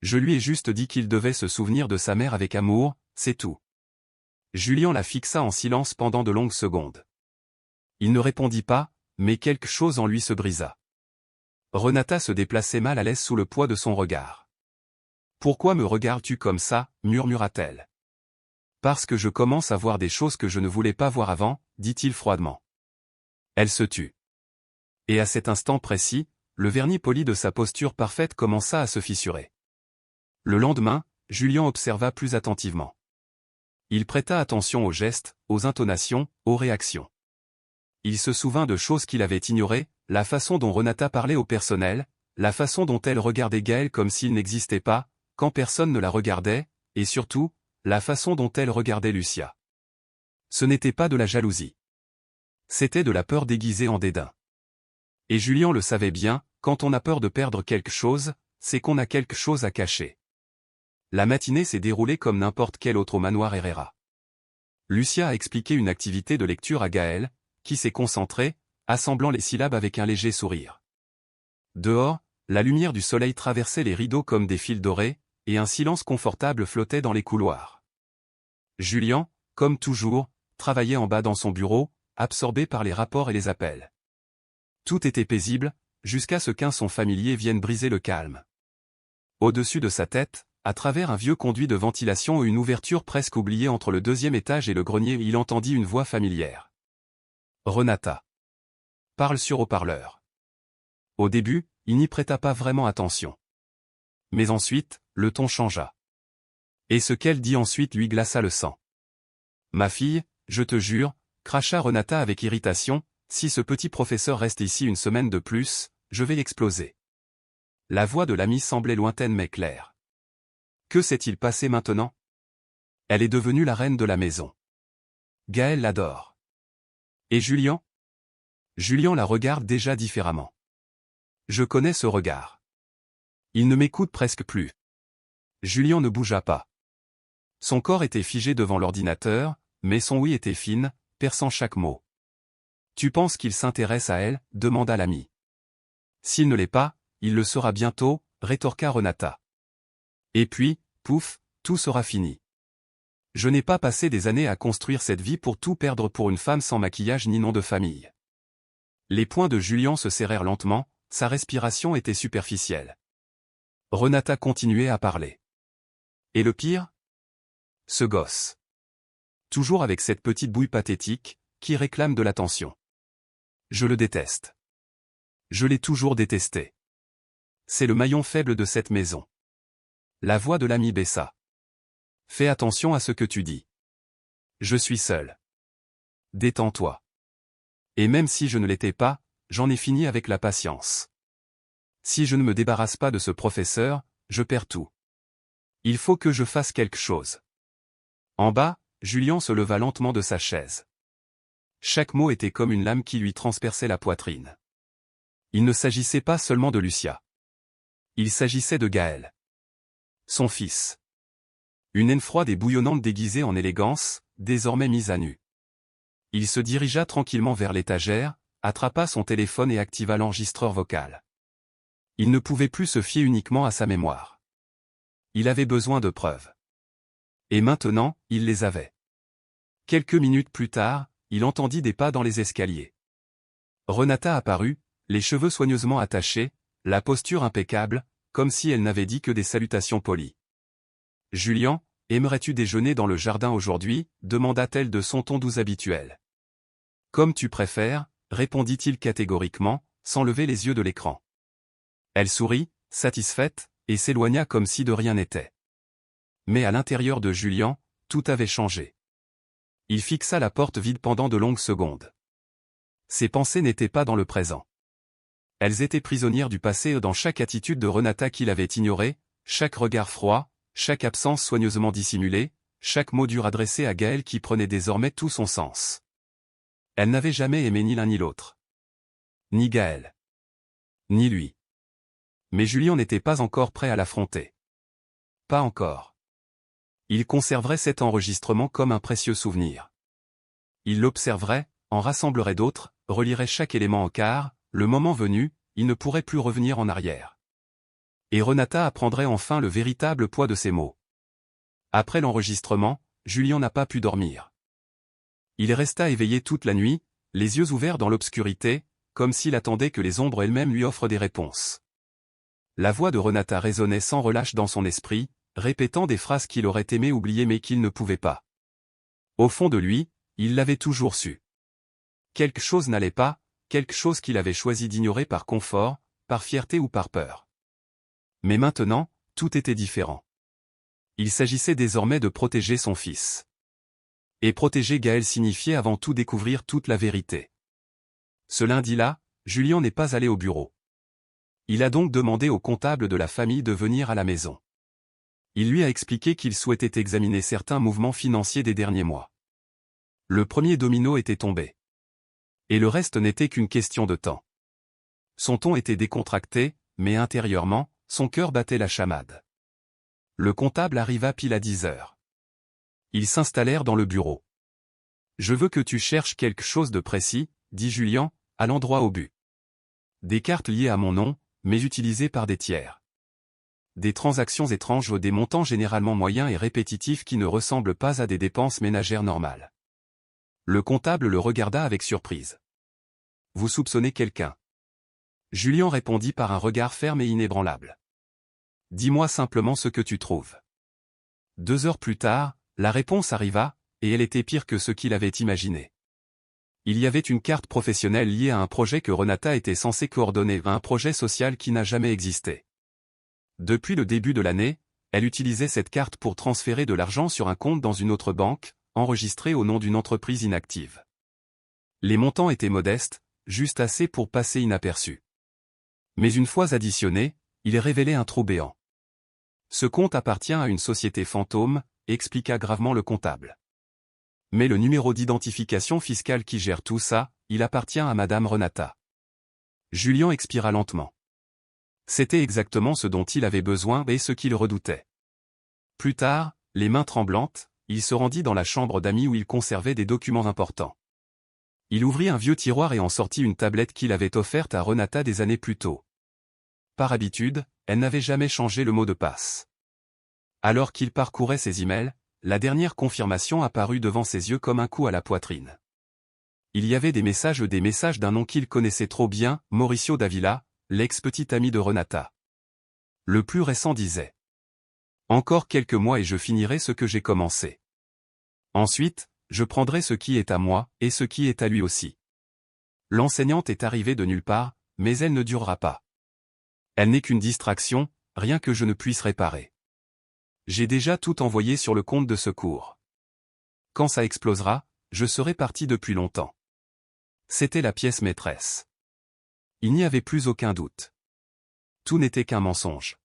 Je lui ai juste dit qu'il devait se souvenir de sa mère avec amour, c'est tout. Julien la fixa en silence pendant de longues secondes. Il ne répondit pas, mais quelque chose en lui se brisa. Renata se déplaçait mal à l'aise sous le poids de son regard. Pourquoi me regardes-tu comme ça, murmura-t-elle. Parce que je commence à voir des choses que je ne voulais pas voir avant, dit-il froidement. Elle se tut. Et à cet instant précis, le vernis poli de sa posture parfaite commença à se fissurer. Le lendemain, Julien observa plus attentivement. Il prêta attention aux gestes, aux intonations, aux réactions. Il se souvint de choses qu'il avait ignorées, la façon dont Renata parlait au personnel, la façon dont elle regardait Gaël comme s'il n'existait pas, quand personne ne la regardait, et surtout, la façon dont elle regardait Lucia. Ce n'était pas de la jalousie. C'était de la peur déguisée en dédain. Et Julien le savait bien, quand on a peur de perdre quelque chose, c'est qu'on a quelque chose à cacher. La matinée s'est déroulée comme n'importe quel autre au manoir Herrera. Lucia a expliqué une activité de lecture à Gaël, qui s'est concentré, assemblant les syllabes avec un léger sourire. Dehors, la lumière du soleil traversait les rideaux comme des fils dorés, et un silence confortable flottait dans les couloirs. Julien, comme toujours, travaillait en bas dans son bureau, absorbé par les rapports et les appels. Tout était paisible, jusqu'à ce qu'un son familier vienne briser le calme. Au-dessus de sa tête, à travers un vieux conduit de ventilation et une ouverture presque oubliée entre le deuxième étage et le grenier, il entendit une voix familière. Renata. Parle sur haut-parleur. Au début, il n'y prêta pas vraiment attention. Mais ensuite, le ton changea. Et ce qu'elle dit ensuite lui glaça le sang. Ma fille, je te jure, cracha Renata avec irritation, si ce petit professeur reste ici une semaine de plus, je vais exploser. La voix de l'amie semblait lointaine mais claire. Que s'est-il passé maintenant? Elle est devenue la reine de la maison. Gaël l'adore. Et Julien? Julien la regarde déjà différemment. Je connais ce regard. Il ne m'écoute presque plus. Julien ne bougea pas. Son corps était figé devant l'ordinateur, mais son oui était fine, perçant chaque mot. Tu penses qu'il s'intéresse à elle? Demanda l'ami. S'il ne l'est pas, il le sera bientôt, rétorqua Renata. Et puis, pouf, tout sera fini. Je n'ai pas passé des années à construire cette vie pour tout perdre pour une femme sans maquillage ni nom de famille. Les poings de Julien se serrèrent lentement, sa respiration était superficielle. Renata continuait à parler. Et le pire? Ce gosse. Toujours avec cette petite bouille pathétique, qui réclame de l'attention. Je le déteste. Je l'ai toujours détesté. C'est le maillon faible de cette maison. La voix de l'ami baissa. Fais attention à ce que tu dis. Je suis seul. Détends-toi. Et même si je ne l'étais pas, j'en ai fini avec la patience. Si je ne me débarrasse pas de ce professeur, je perds tout. Il faut que je fasse quelque chose. En bas, Julien se leva lentement de sa chaise. Chaque mot était comme une lame qui lui transperçait la poitrine. Il ne s'agissait pas seulement de Lucia. Il s'agissait de Gaël. Son fils. Une haine froide et bouillonnante déguisée en élégance, désormais mise à nu. Il se dirigea tranquillement vers l'étagère, attrapa son téléphone et activa l'enregistreur vocal. Il ne pouvait plus se fier uniquement à sa mémoire. Il avait besoin de preuves. Et maintenant, il les avait. Quelques minutes plus tard, il entendit des pas dans les escaliers. Renata apparut, les cheveux soigneusement attachés, la posture impeccable, comme si elle n'avait dit que des salutations polies. « Julien, aimerais-tu déjeuner dans le jardin aujourd'hui » demanda-t-elle de son ton doux habituel. « Comme tu préfères » répondit-il catégoriquement, sans lever les yeux de l'écran. Elle sourit, satisfaite, et s'éloigna comme si de rien n'était. Mais à l'intérieur de Julien, tout avait changé. Il fixa la porte vide pendant de longues secondes. Ses pensées n'étaient pas dans le présent. Elles étaient prisonnières du passé dans chaque attitude de Renata qu'il avait ignorée, chaque regard froid, chaque absence soigneusement dissimulée, chaque mot dur adressé à Gaël qui prenait désormais tout son sens. Elle n'avait jamais aimé ni l'un ni l'autre. Ni Gaël. Ni lui. Mais Julien n'était pas encore prêt à l'affronter. Pas encore. Il conserverait cet enregistrement comme un précieux souvenir. Il l'observerait, en rassemblerait d'autres, relirait chaque élément en quart, le moment venu, il ne pourrait plus revenir en arrière. Et Renata apprendrait enfin le véritable poids de ses mots. Après l'enregistrement, Julien n'a pas pu dormir. Il resta éveillé toute la nuit, les yeux ouverts dans l'obscurité, comme s'il attendait que les ombres elles-mêmes lui offrent des réponses. La voix de Renata résonnait sans relâche dans son esprit, répétant des phrases qu'il aurait aimé oublier mais qu'il ne pouvait pas. Au fond de lui, il l'avait toujours su. Quelque chose n'allait pas, quelque chose qu'il avait choisi d'ignorer par confort, par fierté ou par peur. Mais maintenant, tout était différent. Il s'agissait désormais de protéger son fils. Et protéger Gaël signifiait avant tout découvrir toute la vérité. Ce lundi-là, Julien n'est pas allé au bureau. Il a donc demandé au comptable de la famille de venir à la maison. Il lui a expliqué qu'il souhaitait examiner certains mouvements financiers des derniers mois. Le premier domino était tombé. Et le reste n'était qu'une question de temps. Son ton était décontracté, mais intérieurement, son cœur battait la chamade. Le comptable arriva pile à 10 heures. Ils s'installèrent dans le bureau. « Je veux que tu cherches quelque chose de précis, » dit Julien, allant droit au but. « Des cartes liées à mon nom, mais utilisées par des tiers. Des transactions étranges, des montants généralement moyens et répétitifs qui ne ressemblent pas à des dépenses ménagères normales. » Le comptable le regarda avec surprise. « Vous soupçonnez quelqu'un ?» Julien répondit par un regard ferme et inébranlable. « Dis-moi simplement ce que tu trouves. » 2 heures plus tard, la réponse arriva, et elle était pire que ce qu'il avait imaginé. Il y avait une carte professionnelle liée à un projet que Renata était censée coordonner, un projet social qui n'a jamais existé. Depuis le début de l'année, elle utilisait cette carte pour transférer de l'argent sur un compte dans une autre banque, enregistré au nom d'une entreprise inactive. Les montants étaient modestes, juste assez pour passer inaperçus. Mais une fois additionnés, ils révélaient un trou béant. Ce compte appartient à une société fantôme, expliqua gravement le comptable. Mais le numéro d'identification fiscale qui gère tout ça, il appartient à Madame Renata. Julien expira lentement. C'était exactement ce dont il avait besoin et ce qu'il redoutait. Plus tard, les mains tremblantes, il se rendit dans la chambre d'amis où il conservait des documents importants. Il ouvrit un vieux tiroir et en sortit une tablette qu'il avait offerte à Renata des années plus tôt. Par habitude, elle n'avait jamais changé le mot de passe. Alors qu'il parcourait ses emails, la dernière confirmation apparut devant ses yeux comme un coup à la poitrine. Il y avait des messages d'un nom qu'il connaissait trop bien, Mauricio Davila, l'ex-petit ami de Renata. Le plus récent disait « Encore quelques mois et je finirai ce que j'ai commencé. Ensuite, je prendrai ce qui est à moi, et ce qui est à lui aussi. L'enseignante est arrivée de nulle part, mais elle ne durera pas. Elle n'est qu'une distraction, rien que je ne puisse réparer. J'ai déjà tout envoyé sur le compte de secours. Quand ça explosera, je serai parti depuis longtemps. » C'était la pièce maîtresse. Il n'y avait plus aucun doute. Tout n'était qu'un mensonge.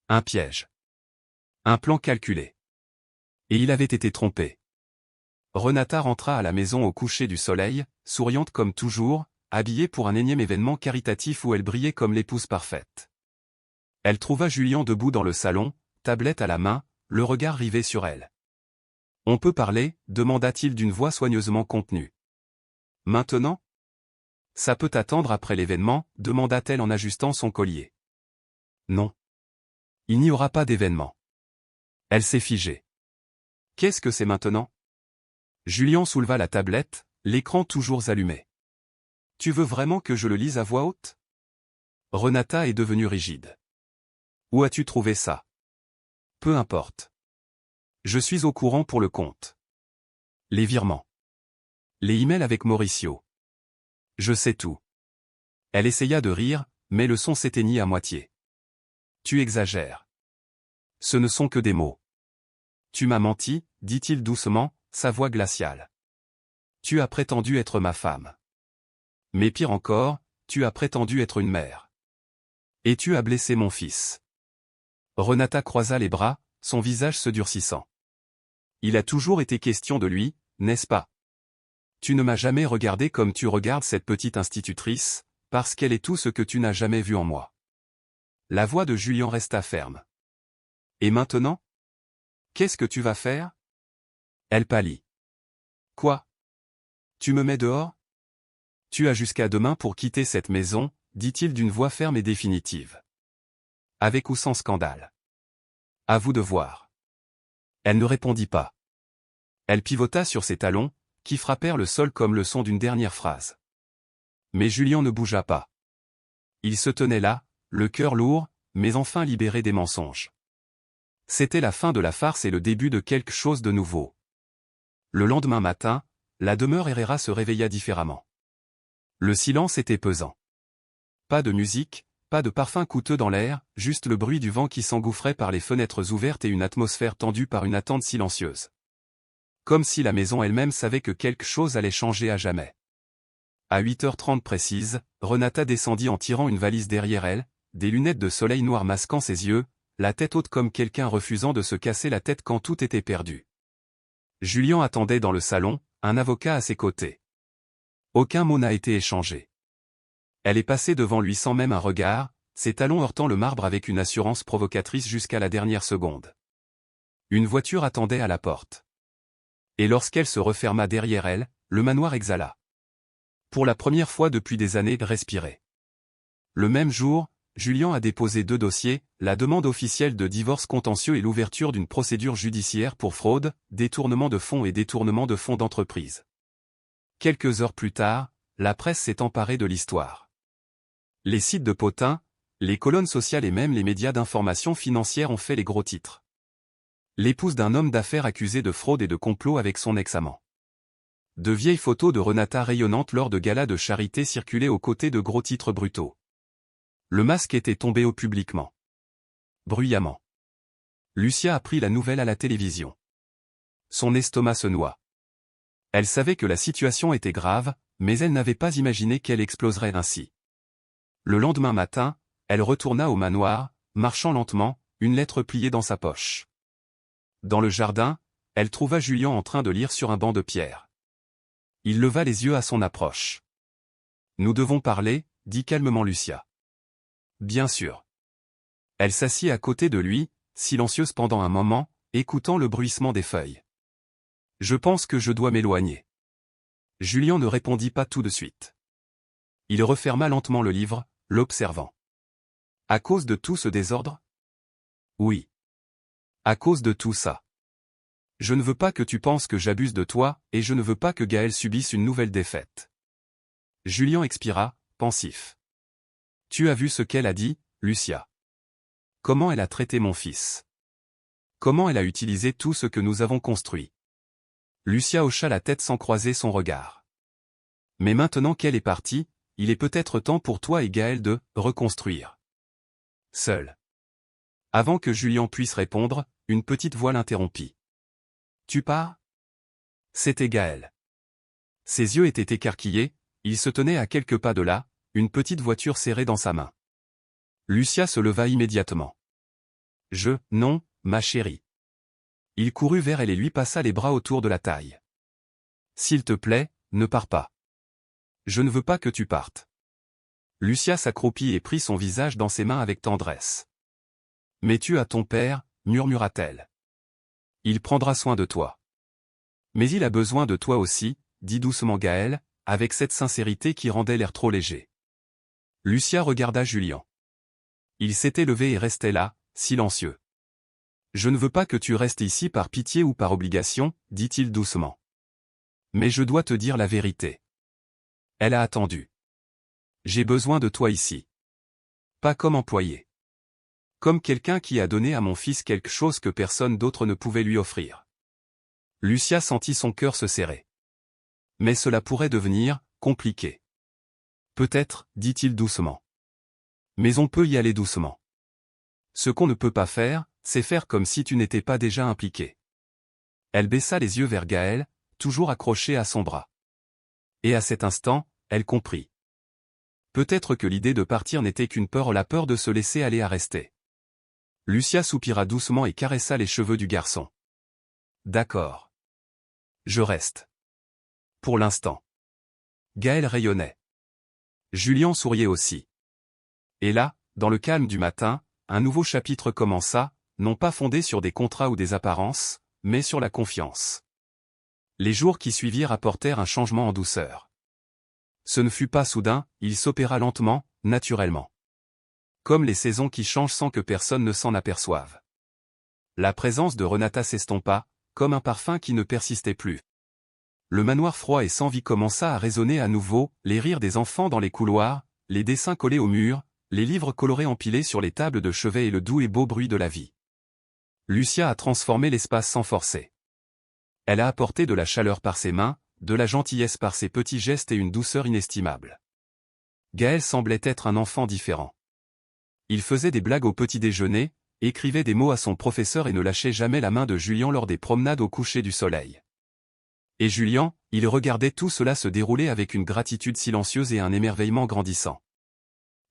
Un piège. Un plan calculé. Et il avait été trompé. Renata rentra à la maison au coucher du soleil, souriante comme toujours, habillée pour un énième événement caritatif où elle brillait comme l'épouse parfaite. Elle trouva Julien debout dans le salon, tablette à la main, le regard rivé sur elle. « On peut parler ?» demanda-t-il d'une voix soigneusement contenue. « Maintenant ? Ça peut attendre après l'événement ?» demanda-t-elle en ajustant son collier. « Non. Il n'y aura pas d'événement. » Elle s'est figée. « Qu'est-ce que c'est maintenant ?» Julien souleva la tablette, l'écran toujours allumé. « Tu veux vraiment que je le lise à voix haute ?» Renata est devenue rigide. « Où as-tu trouvé ça ? » Peu importe. Je suis au courant pour le compte. Les virements. Les emails avec Mauricio. Je sais tout. Elle essaya de rire, mais le son s'éteignit à moitié. Tu exagères. Ce ne sont que des mots. Tu m'as menti, dit-il doucement, sa voix glaciale. Tu as prétendu être ma femme. Mais pire encore, tu as prétendu être une mère. Et tu as blessé mon fils. Renata croisa les bras, son visage se durcissant. Il a toujours été question de lui, n'est-ce pas? Tu ne m'as jamais regardé comme tu regardes cette petite institutrice, parce qu'elle est tout ce que tu n'as jamais vu en moi. La voix de Julien resta ferme. Et maintenant? Qu'est-ce que tu vas faire? Elle pâlit. Quoi? Tu me mets dehors? Tu as jusqu'à demain pour quitter cette maison, dit-il d'une voix ferme et définitive. Avec ou sans scandale. À vous de voir. Elle ne répondit pas. Elle pivota sur ses talons, qui frappèrent le sol comme le son d'une dernière phrase. Mais Julien ne bougea pas. Il se tenait là, le cœur lourd, mais enfin libéré des mensonges. C'était la fin de la farce et le début de quelque chose de nouveau. Le lendemain matin, la demeure Herrera se réveilla différemment. Le silence était pesant. Pas de musique, pas de parfum coûteux dans l'air, juste le bruit du vent qui s'engouffrait par les fenêtres ouvertes et une atmosphère tendue par une attente silencieuse. Comme si la maison elle-même savait que quelque chose allait changer à jamais. À 8h30 précise, Renata descendit en tirant une valise derrière elle, des lunettes de soleil noir masquant ses yeux, la tête haute comme quelqu'un refusant de se casser la tête quand tout était perdu. Julien attendait dans le salon, un avocat à ses côtés. Aucun mot n'a été échangé. Elle est passée devant lui sans même un regard, ses talons heurtant le marbre avec une assurance provocatrice jusqu'à la dernière seconde. Une voiture attendait à la porte. Et lorsqu'elle se referma derrière elle, le manoir exhala. Pour la première fois depuis des années, respirait. Le même jour, Julien a déposé 2 dossiers, la demande officielle de divorce contentieux et l'ouverture d'une procédure judiciaire pour fraude, détournement de fonds et détournement de fonds d'entreprise. Quelques heures plus tard, la presse s'est emparée de l'histoire. Les sites de potins, les colonnes sociales et même les médias d'information financière ont fait les gros titres. L'épouse d'un homme d'affaires accusé de fraude et de complot avec son ex-amant. De vieilles photos de Renata rayonnantes lors de galas de charité circulaient aux côtés de gros titres brutaux. Le masque était tombé au publiquement. Bruyamment. Lucia apprit la nouvelle à la télévision. Son estomac se noua. Elle savait que la situation était grave, mais elle n'avait pas imaginé qu'elle exploserait ainsi. Le lendemain matin, elle retourna au manoir, marchant lentement, une lettre pliée dans sa poche. Dans le jardin, elle trouva Julien en train de lire sur un banc de pierre. Il leva les yeux à son approche. « Nous devons parler » dit calmement Lucia. « Bien sûr. » Elle s'assit à côté de lui, silencieuse pendant un moment, écoutant le bruissement des feuilles. « Je pense que je dois m'éloigner. » Julien ne répondit pas tout de suite. Il referma lentement le livre, l'observant. « À cause de tout ce désordre ? » « Oui. À cause de tout ça. Je ne veux pas que tu penses que j'abuse de toi, et je ne veux pas que Gaël subisse une nouvelle défaite. » Julien expira, pensif. « Tu as vu ce qu'elle a dit, Lucia. Comment elle a traité mon fils. Comment elle a utilisé tout ce que nous avons construit. » Lucia hocha la tête sans croiser son regard. « Mais maintenant qu'elle est partie, il est peut-être temps pour toi et Gaël de reconstruire. » Seul. Avant que Julien puisse répondre, une petite voix l'interrompit. « Tu pars ?» C'était Gaël. Ses yeux étaient écarquillés, il se tenait à quelques pas de là, une petite voiture serrée dans sa main. Lucia se leva immédiatement. Non, ma chérie. Il courut vers elle et lui passa les bras autour de la taille. S'il te plaît, ne pars pas. Je ne veux pas que tu partes. Lucia s'accroupit et prit son visage dans ses mains avec tendresse. Mais tu as ton père, murmura-t-elle. Il prendra soin de toi. Mais il a besoin de toi aussi, dit doucement Gaël, avec cette sincérité qui rendait l'air trop léger. Lucia regarda Julien. Il s'était levé et restait là, silencieux. Je ne veux pas que tu restes ici par pitié ou par obligation, dit-il doucement. Mais je dois te dire la vérité. Elle a attendu. J'ai besoin de toi ici. Pas comme employé. Comme quelqu'un qui a donné à mon fils quelque chose que personne d'autre ne pouvait lui offrir. Lucia sentit son cœur se serrer. Mais cela pourrait devenir compliqué. Peut-être, dit-il doucement. Mais on peut y aller doucement. Ce qu'on ne peut pas faire, c'est faire comme si tu n'étais pas déjà impliqué. Elle baissa les yeux vers Gaël, toujours accroché à son bras. Et à cet instant, elle comprit. Peut-être que l'idée de partir n'était qu'une peur, la peur de se laisser aller à rester. Lucia soupira doucement et caressa les cheveux du garçon. D'accord. Je reste. Pour l'instant. Gaël rayonnait. Julien souriait aussi. Et là, dans le calme du matin, un nouveau chapitre commença, non pas fondé sur des contrats ou des apparences, mais sur la confiance. Les jours qui suivirent apportèrent un changement en douceur. Ce ne fut pas soudain, il s'opéra lentement, naturellement. Comme les saisons qui changent sans que personne ne s'en aperçoive. La présence de Renata s'estompa, comme un parfum qui ne persistait plus. Le manoir froid et sans vie commença à résonner à nouveau, les rires des enfants dans les couloirs, les dessins collés au mur, les livres colorés empilés sur les tables de chevet et le doux et beau bruit de la vie. Lucia a transformé l'espace sans forcer. Elle a apporté de la chaleur par ses mains, de la gentillesse par ses petits gestes et une douceur inestimable. Gaël semblait être un enfant différent. Il faisait des blagues au petit déjeuner, écrivait des mots à son professeur et ne lâchait jamais la main de Julien lors des promenades au coucher du soleil. Et Julien, il regardait tout cela se dérouler avec une gratitude silencieuse et un émerveillement grandissant.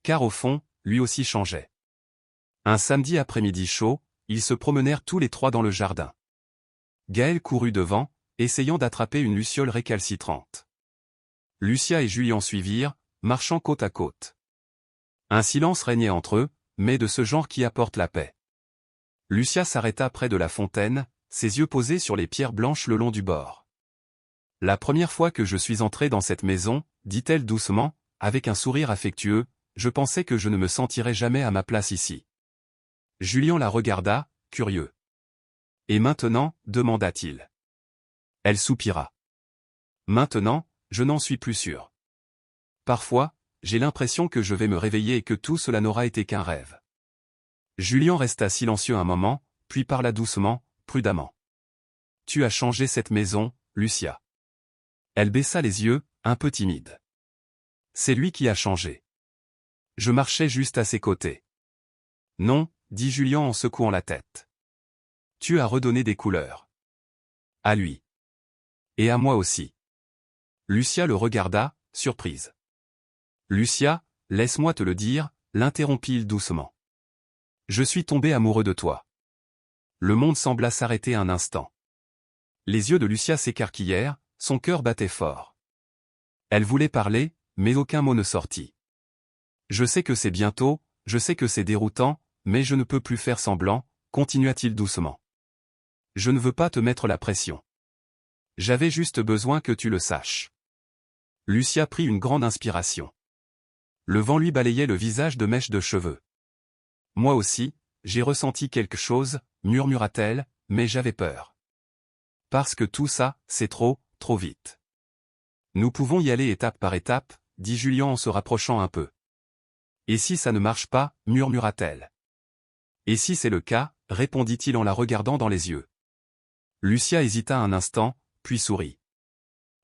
Car au fond, lui aussi changeait. Un samedi après-midi chaud, ils se promenèrent tous les trois dans le jardin. Gaël courut devant, essayant d'attraper une luciole récalcitrante. Lucia et Julien suivirent, marchant côte à côte. Un silence régnait entre eux, mais de ce genre qui apporte la paix. Lucia s'arrêta près de la fontaine, ses yeux posés sur les pierres blanches le long du bord. La première fois que je suis entrée dans cette maison, dit-elle doucement, avec un sourire affectueux, je pensais que je ne me sentirais jamais à ma place ici. Julien la regarda, curieux. Et maintenant, demanda-t-il. Elle soupira. Maintenant, je n'en suis plus sûr. Parfois, j'ai l'impression que je vais me réveiller et que tout cela n'aura été qu'un rêve. Julien resta silencieux un moment, puis parla doucement, prudemment. Tu as changé cette maison, Lucia. Elle baissa les yeux, un peu timide. C'est lui qui a changé. Je marchais juste à ses côtés. Non, dit Julien en secouant la tête. Tu as redonné des couleurs. À lui. Et à moi aussi. Lucia le regarda, surprise. Lucia, laisse-moi te le dire, l'interrompit-il doucement. Je suis tombé amoureux de toi. Le monde sembla s'arrêter un instant. Les yeux de Lucia s'écarquillèrent, son cœur battait fort. Elle voulait parler, mais aucun mot ne sortit. Je sais que c'est bientôt, je sais que c'est déroutant, mais je ne peux plus faire semblant, continua-t-il doucement. Je ne veux pas te mettre la pression. J'avais juste besoin que tu le saches. Lucia prit une grande inspiration. Le vent lui balayait le visage de mèches de cheveux. Moi aussi, j'ai ressenti quelque chose, murmura-t-elle, mais j'avais peur. Parce que tout ça, c'est trop vite. Nous pouvons y aller étape par étape, dit Julien en se rapprochant un peu. Et si ça ne marche pas, murmura-t-elle. Et si c'est le cas, répondit-il en la regardant dans les yeux. Lucia hésita un instant, puis sourit.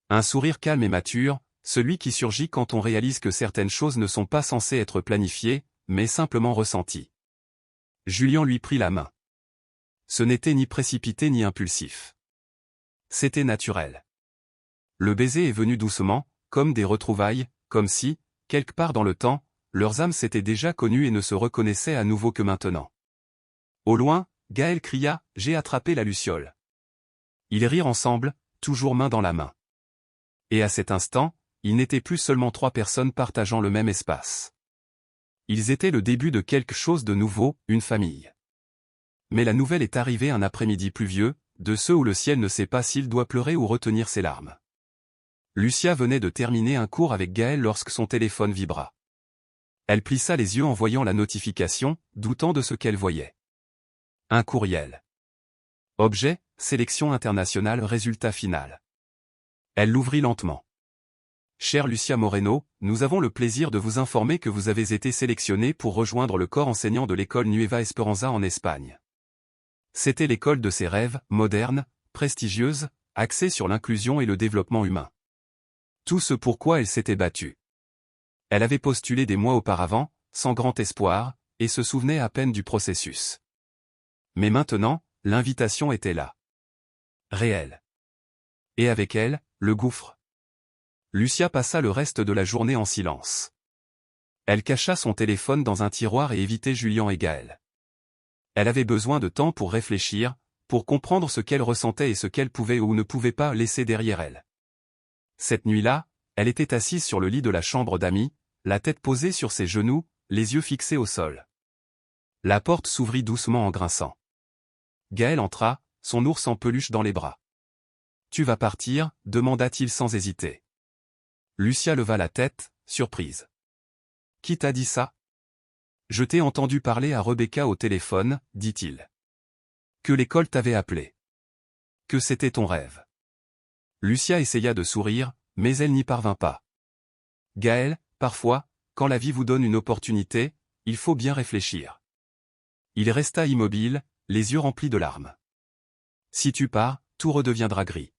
Un sourire calme et mature, celui qui surgit quand on réalise que certaines choses ne sont pas censées être planifiées, mais simplement ressenties. Julien lui prit la main. Ce n'était ni précipité ni impulsif. C'était naturel. Le baiser est venu doucement, comme des retrouvailles, comme si, quelque part dans le temps, leurs âmes s'étaient déjà connues et ne se reconnaissaient à nouveau que maintenant. Au loin, Gaël cria « J'ai attrapé la luciole ». Ils rirent ensemble, toujours main dans la main. Et à cet instant, ils n'étaient plus seulement 3 personnes partageant le même espace. Ils étaient le début de quelque chose de nouveau, une famille. Mais la nouvelle est arrivée un après-midi pluvieux, de ceux où le ciel ne sait pas s'il doit pleurer ou retenir ses larmes. Lucia venait de terminer un cours avec Gaël lorsque son téléphone vibra. Elle plissa les yeux en voyant la notification, doutant de ce qu'elle voyait. Un courriel. Objet, sélection internationale, résultat final. Elle l'ouvrit lentement. Chère Lucia Moreno, nous avons le plaisir de vous informer que vous avez été sélectionnée pour rejoindre le corps enseignant de l'école Nueva Esperanza en Espagne. C'était l'école de ses rêves, moderne, prestigieuse, axée sur l'inclusion et le développement humain. Tout ce pourquoi elle s'était battue. Elle avait postulé des mois auparavant, sans grand espoir, et se souvenait à peine du processus. Mais maintenant, l'invitation était là. Réelle. Et avec elle, le gouffre. Lucia passa le reste de la journée en silence. Elle cacha son téléphone dans un tiroir et évitait Julien et Gaël. Elle avait besoin de temps pour réfléchir, pour comprendre ce qu'elle ressentait et ce qu'elle pouvait ou ne pouvait pas laisser derrière elle. Cette nuit-là, elle était assise sur le lit de la chambre d'amis, la tête posée sur ses genoux, les yeux fixés au sol. La porte s'ouvrit doucement en grinçant. Gaël entra, son ours en peluche dans les bras. « Tu vas partir » demanda-t-il sans hésiter. Lucia leva la tête, surprise. « Qui t'a dit ça ?»« Je t'ai entendu parler à Rebecca au téléphone, » dit-il. « Que l'école t'avait appelé. Que c'était ton rêve. » Lucia essaya de sourire, mais elle n'y parvint pas. « Gaël, parfois, quand la vie vous donne une opportunité, il faut bien réfléchir. » Il resta immobile, les yeux remplis de larmes. « Si tu pars, tout redeviendra gris. »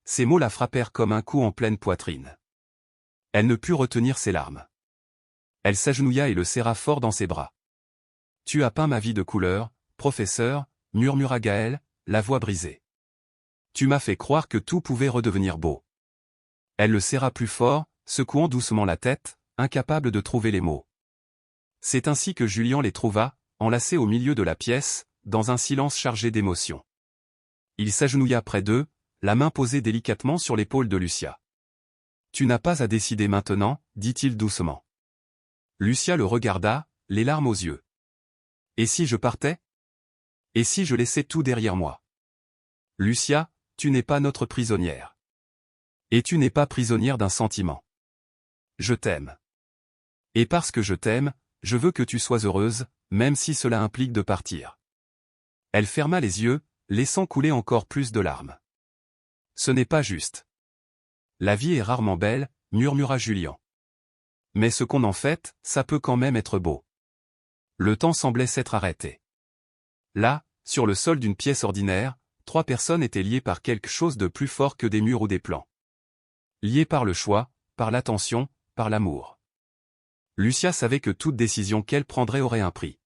Ces mots la frappèrent comme un coup en pleine poitrine. Elle ne put retenir ses larmes. Elle s'agenouilla et le serra fort dans ses bras. « Tu as peint ma vie de couleur, professeur, » murmura Gaël, la voix brisée. « Tu m'as fait croire que tout pouvait redevenir beau. » Elle le serra plus fort, secouant doucement la tête, incapable de trouver les mots. C'est ainsi que Julien les trouva, enlacés au milieu de la pièce, dans un silence chargé d'émotions. Il s'agenouilla près d'eux, la main posée délicatement sur l'épaule de Lucia. « Tu n'as pas à décider maintenant, » dit-il doucement. Lucia le regarda, les larmes aux yeux. « Et si je partais ? Et si je laissais tout derrière moi ? Lucia, tu n'es pas notre prisonnière. Et tu n'es pas prisonnière d'un sentiment. Je t'aime. Et parce que je t'aime, je veux que tu sois heureuse, même si cela implique de partir. » Elle ferma les yeux, laissant couler encore plus de larmes. « Ce n'est pas juste. La vie est rarement belle, » murmura Julien. « Mais ce qu'on en fait, ça peut quand même être beau. » Le temps semblait s'être arrêté. Là, sur le sol d'une pièce ordinaire, 3 personnes étaient liées par quelque chose de plus fort que des murs ou des plans. Liées par le choix, par l'attention, par l'amour. Lucia savait que toute décision qu'elle prendrait aurait un prix.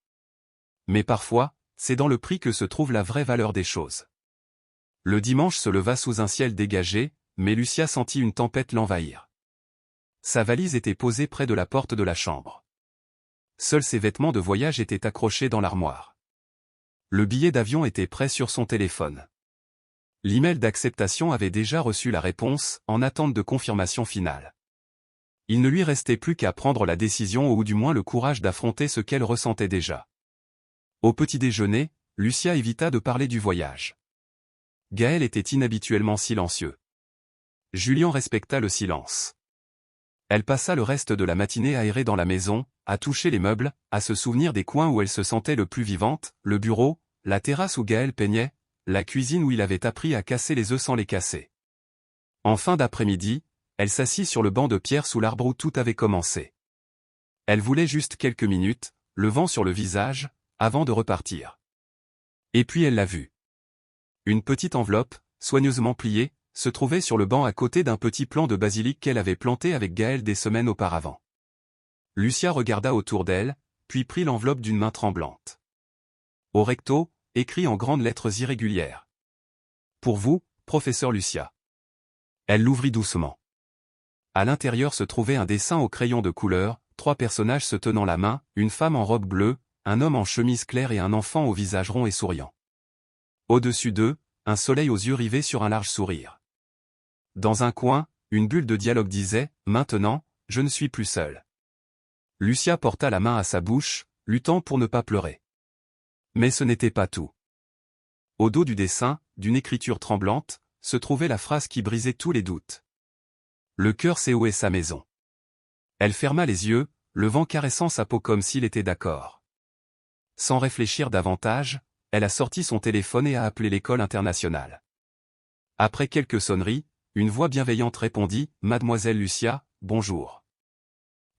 Mais parfois, c'est dans le prix que se trouve la vraie valeur des choses. Le dimanche se leva sous un ciel dégagé, mais Lucia sentit une tempête l'envahir. Sa valise était posée près de la porte de la chambre. Seuls ses vêtements de voyage étaient accrochés dans l'armoire. Le billet d'avion était prêt sur son téléphone. L'email d'acceptation avait déjà reçu la réponse, en attente de confirmation finale. Il ne lui restait plus qu'à prendre la décision ou du moins le courage d'affronter ce qu'elle ressentait déjà. Au petit déjeuner, Lucia évita de parler du voyage. Gaël était inhabituellement silencieux. Julien respecta le silence. Elle passa le reste de la matinée à errer dans la maison, à toucher les meubles, à se souvenir des coins où elle se sentait le plus vivante, le bureau, la terrasse où Gaël peignait, la cuisine où il avait appris à casser les œufs sans les casser. En fin d'après-midi, elle s'assit sur le banc de pierre sous l'arbre où tout avait commencé. Elle voulait juste quelques minutes, le vent sur le visage, avant de repartir. Et puis elle l'a vu. Une petite enveloppe, soigneusement pliée, se trouvait sur le banc à côté d'un petit plant de basilic qu'elle avait planté avec Gaël des semaines auparavant. Lucia regarda autour d'elle, puis prit l'enveloppe d'une main tremblante. Au recto, écrit en grandes lettres irrégulières. « Pour vous, professeur Lucia. » Elle l'ouvrit doucement. À l'intérieur se trouvait un dessin au crayon de couleur, 3 personnages se tenant la main, une femme en robe bleue, un homme en chemise claire et un enfant au visage rond et souriant. Au-dessus d'eux, un soleil aux yeux rivés sur un large sourire. Dans un coin, une bulle de dialogue disait « Maintenant, je ne suis plus seule ». Lucia porta la main à sa bouche, luttant pour ne pas pleurer. Mais ce n'était pas tout. Au dos du dessin, d'une écriture tremblante, se trouvait la phrase qui brisait tous les doutes. Le cœur sait où est sa maison. Elle ferma les yeux, le vent caressant sa peau comme s'il était d'accord. Sans réfléchir davantage, elle a sorti son téléphone et a appelé l'école internationale. Après quelques sonneries, une voix bienveillante répondit « Mademoiselle Lucia, bonjour.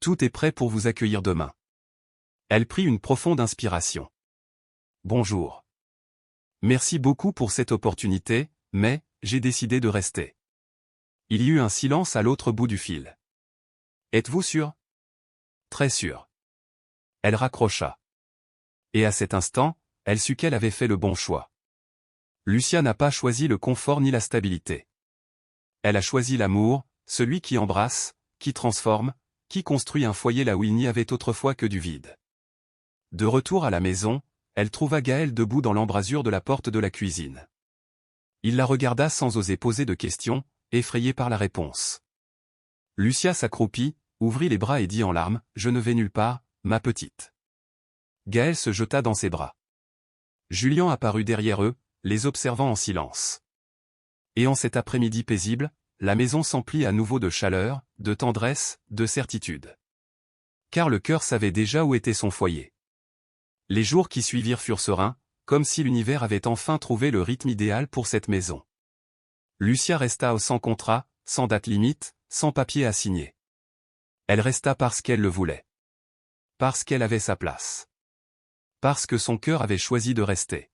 Tout est prêt pour vous accueillir demain. » Elle prit une profonde inspiration. « Bonjour. Merci beaucoup pour cette opportunité, mais j'ai décidé de rester. » Il y eut un silence à l'autre bout du fil. « Êtes-vous sûr ? » »« Très sûr. » Elle raccrocha. Et à cet instant, elle sut qu'elle avait fait le bon choix. Lucia n'a pas choisi le confort ni la stabilité. Elle a choisi l'amour, celui qui embrasse, qui transforme, qui construit un foyer là où il n'y avait autrefois que du vide. De retour à la maison, elle trouva Gaël debout dans l'embrasure de la porte de la cuisine. Il la regarda sans oser poser de questions, effrayé par la réponse. Lucia s'accroupit, ouvrit les bras et dit en larmes « Je ne vais nulle part, ma petite. » Gaël se jeta dans ses bras. Julien apparut derrière eux, les observant en silence. Et en cet après-midi paisible, la maison s'emplit à nouveau de chaleur, de tendresse, de certitude. Car le cœur savait déjà où était son foyer. Les jours qui suivirent furent sereins, comme si l'univers avait enfin trouvé le rythme idéal pour cette maison. Lucia resta sans contrat, sans date limite, sans papier à signer. Elle resta parce qu'elle le voulait. Parce qu'elle avait sa place. Parce que son cœur avait choisi de rester.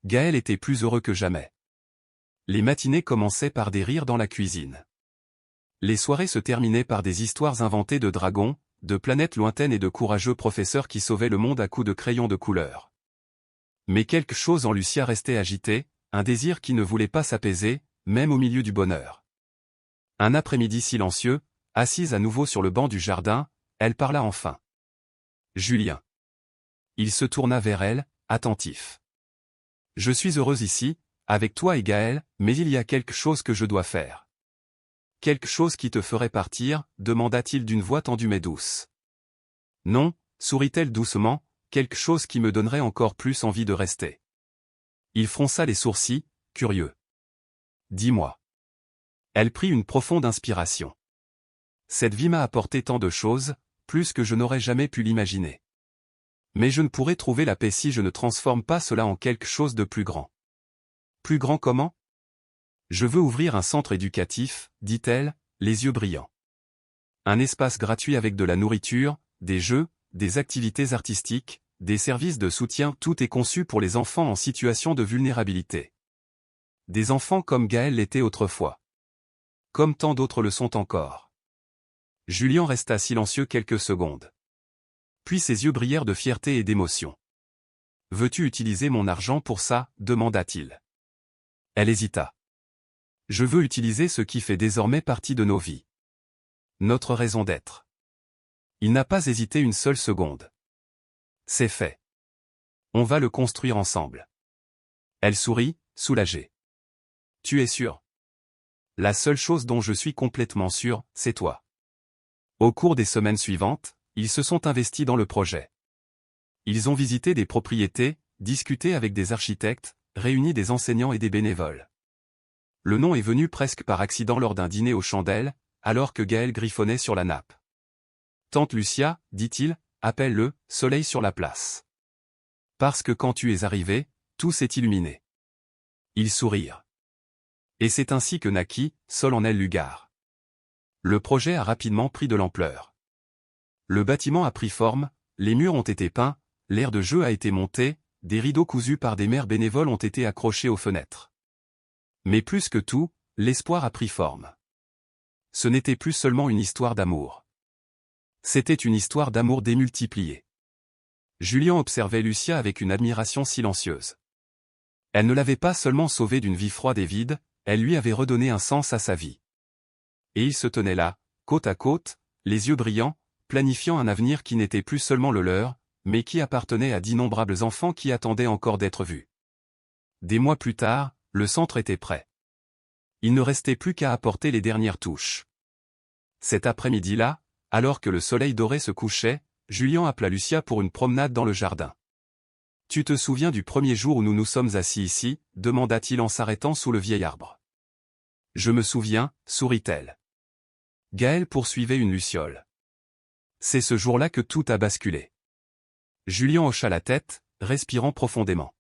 Gaël était plus heureux que jamais. Les matinées commençaient par des rires dans la cuisine. Les soirées se terminaient par des histoires inventées de dragons, de planètes lointaines et de courageux professeurs qui sauvaient le monde à coups de crayons de couleur. Mais quelque chose en Lucia restait agité, un désir qui ne voulait pas s'apaiser, même au milieu du bonheur. Un après-midi silencieux, assise à nouveau sur le banc du jardin, elle parla enfin. Julien. Il se tourna vers elle, attentif. Je suis heureuse ici, avec toi et Gaël, mais il y a quelque chose que je dois faire. Quelque chose qui te ferait partir, demanda-t-il d'une voix tendue mais douce. Non, sourit-elle doucement, quelque chose qui me donnerait encore plus envie de rester. Il fronça les sourcils, curieux. Dis-moi. Elle prit une profonde inspiration. Cette vie m'a apporté tant de choses, plus que je n'aurais jamais pu l'imaginer. Mais je ne pourrai trouver la paix si je ne transforme pas cela en quelque chose de plus grand. Plus grand comment ? Je veux ouvrir un centre éducatif, dit-elle, les yeux brillants. Un espace gratuit avec de la nourriture, des jeux, des activités artistiques, des services de soutien, tout est conçu pour les enfants en situation de vulnérabilité. Des enfants comme Gaël l'était autrefois. Comme tant d'autres le sont encore. Julien resta silencieux quelques secondes. Puis ses yeux brillèrent de fierté et d'émotion. « Veux-tu utiliser mon argent pour ça ?» demanda-t-il. Elle hésita. « Je veux utiliser ce qui fait désormais partie de nos vies. Notre raison d'être. » Il n'a pas hésité une seule seconde. « C'est fait. On va le construire ensemble. » Elle sourit, soulagée. « Tu es sûr ? La seule chose dont je suis complètement sûr, c'est toi. » Au cours des semaines suivantes, ils se sont investis dans le projet. Ils ont visité des propriétés, discuté avec des architectes, réuni des enseignants et des bénévoles. Le nom est venu presque par accident lors d'un dîner aux chandelles, alors que Gaël griffonnait sur la nappe. « Tante Lucia, dit-il, appelle-le « soleil sur la place. » Parce que quand tu es arrivé, tout s'est illuminé. Ils sourirent. Et c'est ainsi que naquit « Solennel Lugar ». Le projet a rapidement pris de l'ampleur. Le bâtiment a pris forme, les murs ont été peints, l'aire de jeu a été montée, des rideaux cousus par des mères bénévoles ont été accrochés aux fenêtres. Mais plus que tout, l'espoir a pris forme. Ce n'était plus seulement une histoire d'amour. C'était une histoire d'amour démultipliée. Julien observait Lucia avec une admiration silencieuse. Elle ne l'avait pas seulement sauvée d'une vie froide et vide, elle lui avait redonné un sens à sa vie. Et il se tenait là, côte à côte, les yeux brillants, planifiant un avenir qui n'était plus seulement le leur, mais qui appartenait à d'innombrables enfants qui attendaient encore d'être vus. Des mois plus tard, le centre était prêt. Il ne restait plus qu'à apporter les dernières touches. Cet après-midi-là, alors que le soleil doré se couchait, Julien appela Lucia pour une promenade dans le jardin. « Tu te souviens du premier jour où nous nous sommes assis ici » demanda-t-il en s'arrêtant sous le vieil arbre. « Je me souviens » sourit-elle. Gaël poursuivait une luciole. « C'est ce jour-là que tout a basculé. » Julien hocha la tête, respirant profondément.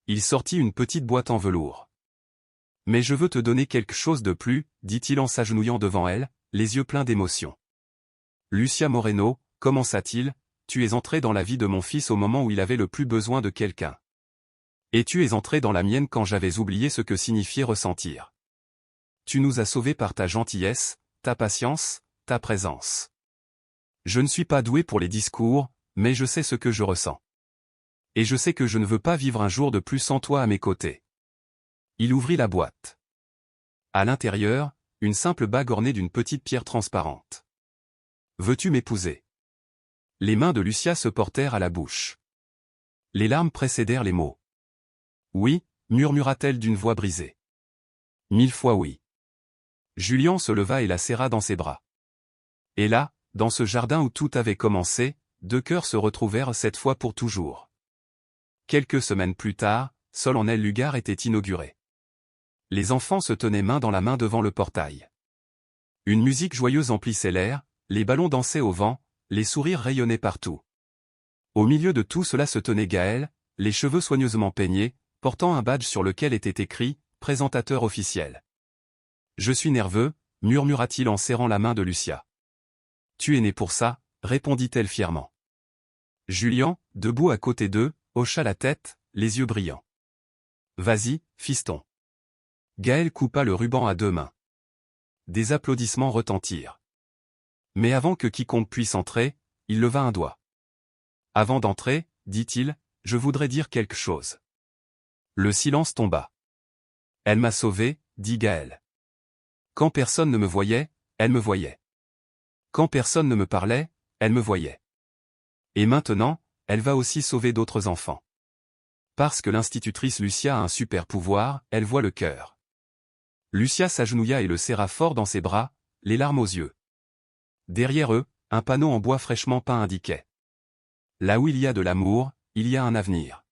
Il sortit une petite boîte en velours. « Mais je veux te donner quelque chose de plus » dit-il en s'agenouillant devant elle, les yeux pleins d'émotion. « Lucia Moreno, commença-t-il, tu es entrée dans la vie de mon fils au moment où il avait le plus besoin de quelqu'un. Et tu es entrée dans la mienne quand j'avais oublié ce que signifiait ressentir. Tu nous as sauvés par ta gentillesse, ta patience, ta présence. Je ne suis pas doué pour les discours, mais je sais ce que je ressens. Et je sais que je ne veux pas vivre un jour de plus sans toi à mes côtés. » Il ouvrit la boîte. À l'intérieur, une simple bague ornée d'une petite pierre transparente. « Veux-tu m'épouser » Les mains de Lucia se portèrent à la bouche. Les larmes précédèrent les mots. « Oui » murmura-t-elle d'une voix brisée. « 1000 fois oui. » Julien se leva et la serra dans ses bras. Et là, dans ce jardin où tout avait commencé, deux cœurs se retrouvèrent cette fois pour toujours. Quelques semaines plus tard, Solennel Lugar était inauguré. Les enfants se tenaient main dans la main devant le portail. Une musique joyeuse emplissait l'air, les ballons dansaient au vent, les sourires rayonnaient partout. Au milieu de tout cela se tenait Gaël, les cheveux soigneusement peignés, portant un badge sur lequel était écrit « Présentateur officiel ». « Je suis nerveux » murmura-t-il en serrant la main de Lucia. « Tu es né pour ça » répondit-elle fièrement. Julien, debout à côté d'eux, hocha la tête, les yeux brillants. « Vas-y, fiston. » Gaël coupa le ruban à deux mains. Des applaudissements retentirent. Mais avant que quiconque puisse entrer, il leva un doigt. « Avant d'entrer, dit-il, je voudrais dire quelque chose. » Le silence tomba. « Elle m'a sauvé, dit Gaël. Quand personne ne me voyait, elle me voyait. Quand personne ne me parlait, elle me voyait. Et maintenant, elle va aussi sauver d'autres enfants. Parce que l'institutrice Lucia a un super pouvoir, elle voit le cœur. » Lucia s'agenouilla et le serra fort dans ses bras, les larmes aux yeux. Derrière eux, un panneau en bois fraîchement peint indiquait. « Là où il y a de l'amour, il y a un avenir. »